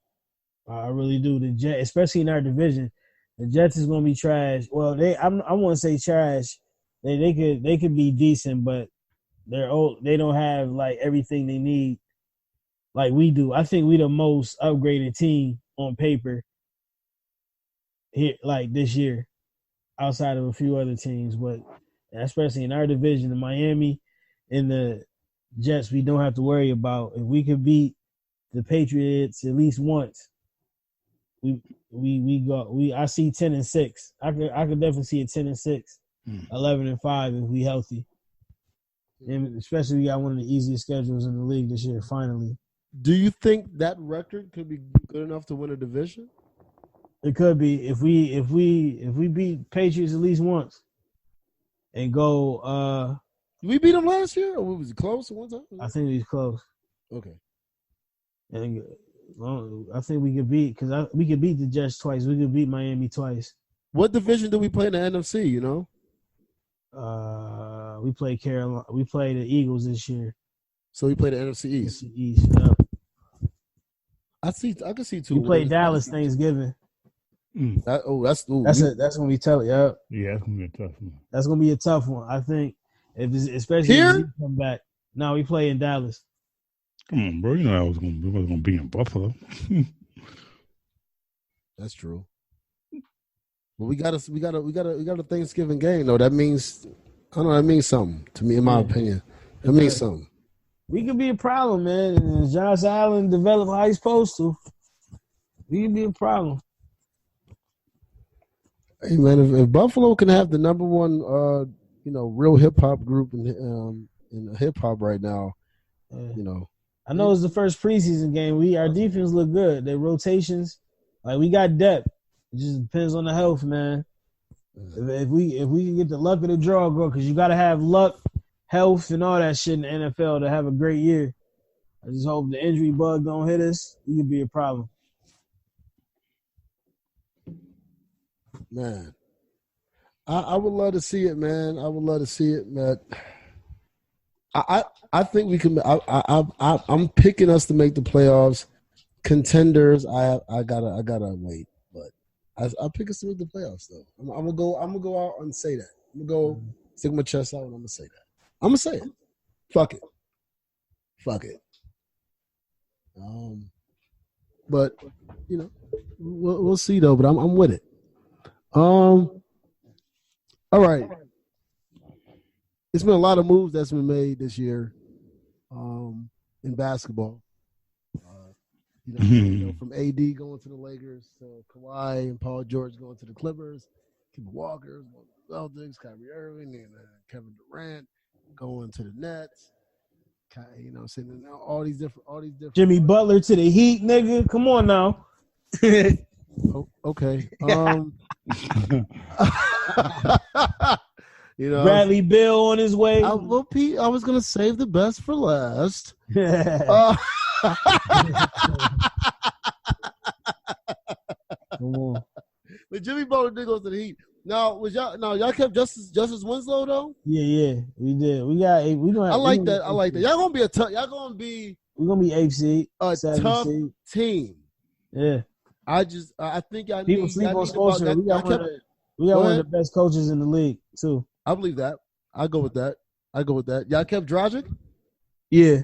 I really do. The Jets, especially in our division, the Jets is going to be trash. Well, I want to say trash. They could be decent, but they're old. They don't have everything they need like we do. I think we the most upgraded team on paper here this year, outside of a few other teams, but especially in our division, the Miami and the Jets, we don't have to worry about. If we could beat the Patriots at least once, we go. I see 10-6. I could definitely see a 10-6, 11-5 if we healthy. And especially we got one of the easiest schedules in the league this year. Finally, do you think that record could be good enough to win a division? It could be if we beat Patriots at least once and go. We beat them last year, or was it close at one time? I think it was close. Okay. And I think we could beat we could beat the Jets twice. We could beat Miami twice. What division do we play in the NFC? We played Carolina. We played the Eagles this year. So we played the NFC East. Yeah. I can see two. We played Dallas Thanksgiving. That's gonna be tough. Yeah. Yeah, that's gonna be a tough one. That's gonna be a tough one. I think, especially here, if we come back. No, we play in Dallas. Come on, bro. I was gonna be in Buffalo. That's true. But we got a Thanksgiving game though. That means that means something to me, in my opinion. That means something. We could be a problem, man. And if Josh Allen develop how he's supposed to, we could be a problem. Hey man, if Buffalo can have the number one, real hip hop group in hip hop right now, I know it's the first preseason game. Our defense look good. Their rotations, we got depth. It just depends on the health, man. If we can get the luck of the draw, bro, because you got to have luck, health, and all that shit in the NFL to have a great year. I just hope the injury bug don't hit us. We could be a problem. Man, I would love to see it, man. I would love to see it, man. I think we can. I'm picking us to make the playoffs. Contenders, I gotta wait, but I pick us to make the playoffs though. I'm gonna go out and say that. I'm gonna go stick my chest out and I'm gonna say that. I'm gonna say it. Fuck it. But we'll see though. But I'm with it. All right. It's been a lot of moves that's been made this year, in basketball. From AD going to the Lakers to Kawhi and Paul George going to the Clippers, Kemba Walker going to the Celtics, Kyrie Irving and Kevin Durant going to the Nets. Saying all these different. Jimmy Butler to the Heat, nigga. Come on now. Okay. Bradley Beal on his way. Pete, I was gonna save the best for last. Come on. But Jimmy Butler did go to the Heat. Now, y'all kept Justice Winslow though? Yeah, we did. We got. We don't. I like that. Y'all gonna be a tough. Y'all gonna be. We're gonna be 8th seed. A tough seed. team. Yeah. I think y'all people need. sleep on Spoelstra. We got one of the best coaches in the league too. I believe that. I go with that. Y'all kept Dragic? Yeah.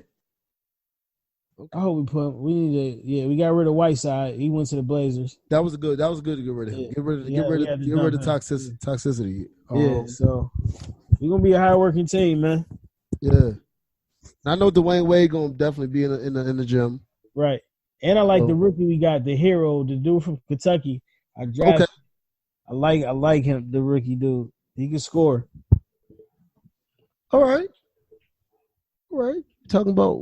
Okay. I hope we got rid of Whiteside. He went to the Blazers. That was good to get rid of him. Yeah. Get rid of toxicity. So we're gonna be a hard working team, man. Yeah. I know Dwayne Wade gonna definitely be in the gym. Right. And I like the rookie we got, the hero, the dude from Kentucky. I drafted. Okay. I like him, the rookie dude. He can score. All right. Talking about,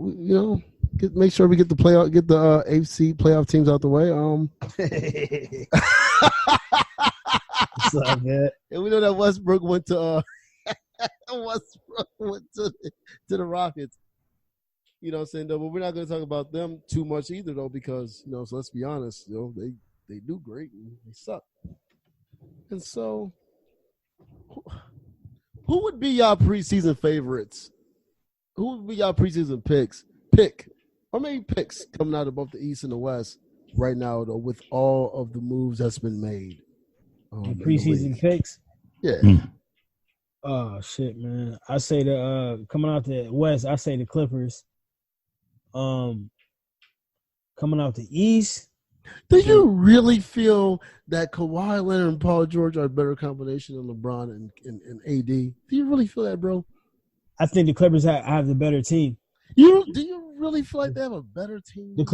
make sure we get the 8th seed playoff teams out the way. What's up, man? And we know that Westbrook went to the Rockets. You know what I'm saying, though, but we're not going to talk about them too much either, though, because, so let's be honest, they do great and they suck. And so, who would be y'all preseason favorites? Who would be y'all preseason picks? Or maybe picks coming out of both the East and the West right now, though, with all of the moves that's been made. Preseason picks? Yeah. Oh, shit, man. I say coming out the West, I say the Clippers. Coming out the East. Do you really feel that Kawhi Leonard and Paul George are a better combination than LeBron and AD? Do you really feel that, bro? I think the Clippers have the better team. Do you really feel like they have a better team? The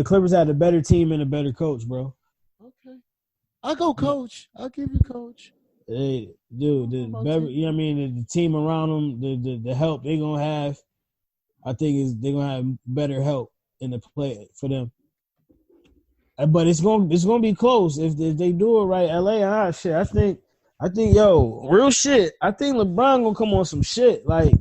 Clippers have a better team and a better coach, bro. Okay. I'll go coach. I'll give you coach. Hey, dude, the team around them, the help they're gonna have, I think they're gonna have better help in the play for them. But it's gonna be close if they do it right. LA, shit. I think, real shit. I think LeBron gonna come on some shit. Like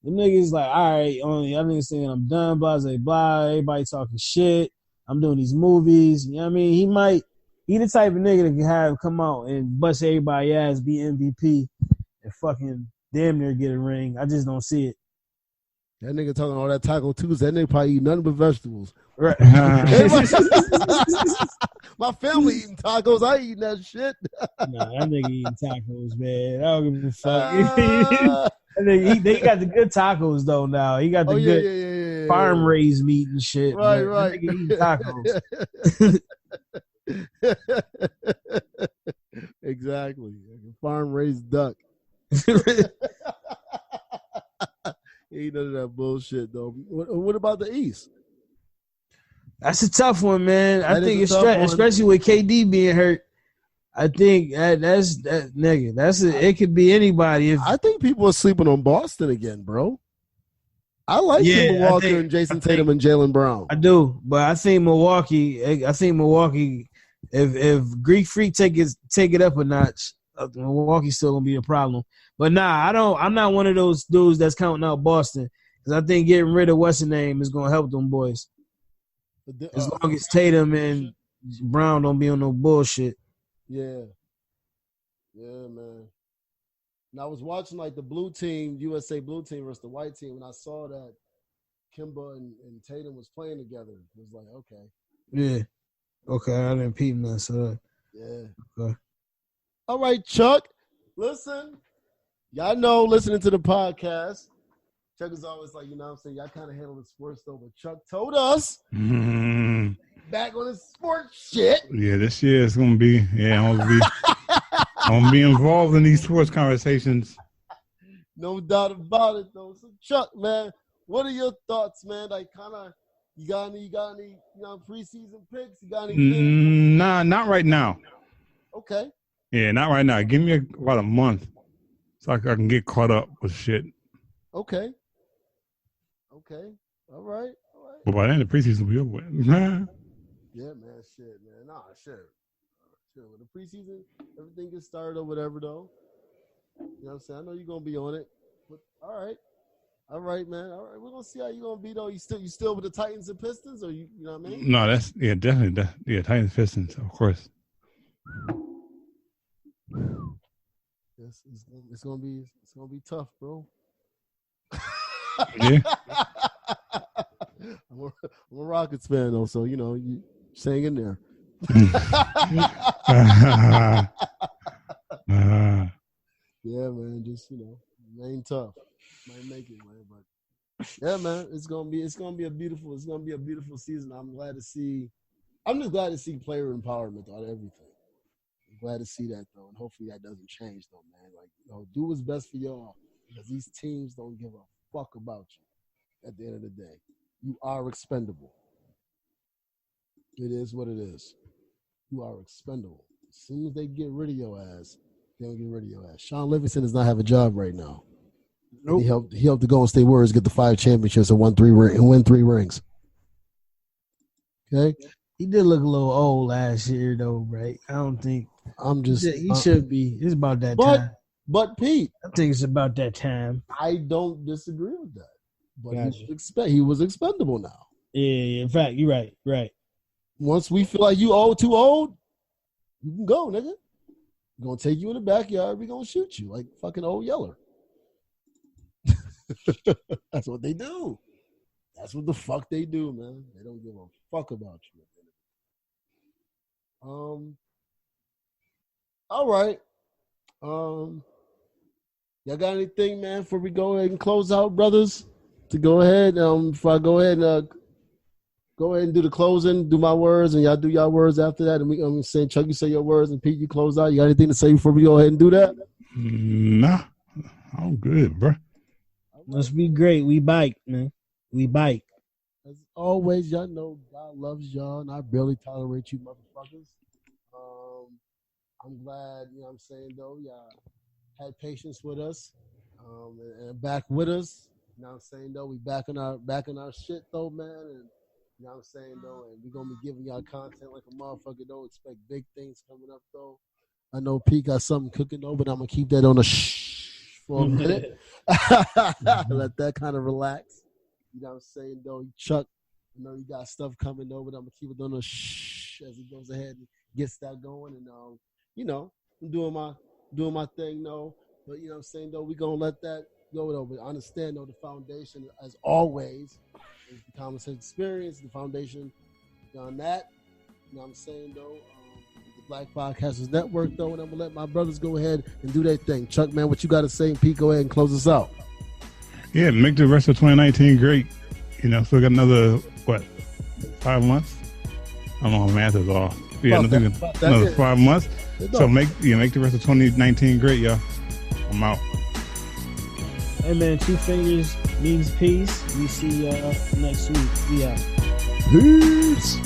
the niggas, like, all right, y'all niggas saying I'm done, blah blah blah. Everybody talking shit. I'm doing these movies. You know what I mean? He the type of nigga that can have come out and bust everybody ass, be MVP, and fucking damn near get a ring. I just don't see it. That nigga talking all that Taco Tuesday. That nigga probably eat nothing but vegetables. Right. My family eating tacos. I eating that shit. Nah, that nigga eating tacos, man. I don't give a fuck. They got the good tacos though. Now he got the good farm raised meat and shit. Right, man. right. That nigga eating tacos. Exactly. Farm raised duck. Ain't none of that bullshit though. What about the East? That's a tough one, man. I think it's especially with KD being hurt. I think that's nigga. It could be anybody. I think people are sleeping on Boston again, bro. I like Kemba Walker and Jason Tatum and Jaylen Brown. I do, but I think Milwaukee. If Greek Freak take it up a notch, Milwaukee's still gonna be a problem. But nah, I'm not one of those dudes that's counting out Boston because I think getting rid of what's the name is gonna help them boys. As long as Tatum and Brown don't be on no bullshit. Yeah, man. And I was watching like the blue team, USA blue team versus the white team, and I saw that Kemba and Tatum was playing together. It was like, okay. Yeah. Okay, I didn't peep that, so. Yeah. Okay. All right, Chuck. Listen, y'all know listening to the podcast, Chuck is always like, you know what I'm saying, y'all kind of handle the sports though, but Chuck told us back on his sports shit. Yeah, this year is going to be, I'm going to be involved in these sports conversations. No doubt about it, though. So, Chuck, man, what are your thoughts, man? Like, kind of, you got any, preseason picks? You got any? Nah, not right now. Okay. Yeah, not right now. Give me about a month so I can get caught up with shit. Okay. All right. But by then, the preseason will be over with. Yeah, man. Shit, man. Nah, shit. With the preseason, everything gets started or whatever, though. You know what I'm saying? I know you're going to be on it. But, all right, man. All right, we're going to see how you're going to be, though. You still with the Titans and Pistons? Or you know what I mean? No, definitely. Titans, Pistons, of course. It's gonna be tough, bro. Yeah. I'm a Rockets fan though, so you hang in there. Yeah, man, just remain tough. Might make it, man, but yeah, man, it's gonna be a beautiful season. I'm just glad to see player empowerment out of everything. I'm glad to see that though, and hopefully that doesn't change though, man. Like, do what's best for y'all, because these teams don't give a fuck about you. At the end of the day, you are expendable. It is what it is. You are expendable. As soon as they get rid of your ass, they don't get rid of your ass. Sean Livingston does not have a job right now. Nope. He helped the Golden State Warriors get the 5 championships and win 3 rings. Okay? He did look a little old last year, though, right? I don't think. He should be. It's about that time. But Pete, I think it's about that time. I don't disagree with that. But he was expendable now. Yeah. In fact, you're right. Right. Once we feel like you too old, you can go, nigga. We're gonna take you in the backyard. We're gonna shoot you like fucking Old Yeller. That's what they do. That's what the fuck they do, man. They don't give a fuck about you. All right. Y'all got anything, man, before we go ahead and close out, brothers? To go ahead, if I go ahead and do the closing, do my words, and y'all do y'all words after that. And I'm saying, Chuck, you say your words, and Pete, you close out. You got anything to say before we go ahead and do that? Nah, I'm good, bro. Must be great. We bike, man. We bike. As always, y'all know God loves y'all, and I barely tolerate you motherfuckers. I'm glad, what I'm saying, though, y'all had patience with us, and back with us. You know what I'm saying, though? We back in our shit, though, man. And you know what I'm saying, though? And we're going to be giving y'all content like a motherfucker, though. Expect big things coming up, though. I know Pete got something cooking, though, but I'm going to keep that on the for a minute. Let that kind of relax. You know what I'm saying, though? Chuck, I know you got stuff coming, though, but I'm going to keep it on the as it goes ahead and gets that going. And, I'm doing my thing, though. But, you know what I'm saying, though? We're going to let that go, though. But understand, though, the foundation, as always, is the common sense experience, the foundation on that. You know what I'm saying, though? The Black Podcasters Network, though, and I'm going to let my brothers go ahead and do their thing. Chuck, man, what you got to say? And Pete, go ahead and close us out. Yeah, make the rest of 2019 great. Still got another, 5 months? I don't know how math is off. Yeah, another 5 months. So make the rest of 2019 great, y'all. I'm out. Hey, man, 2 fingers means peace. We see y'all next week. We out. Peace.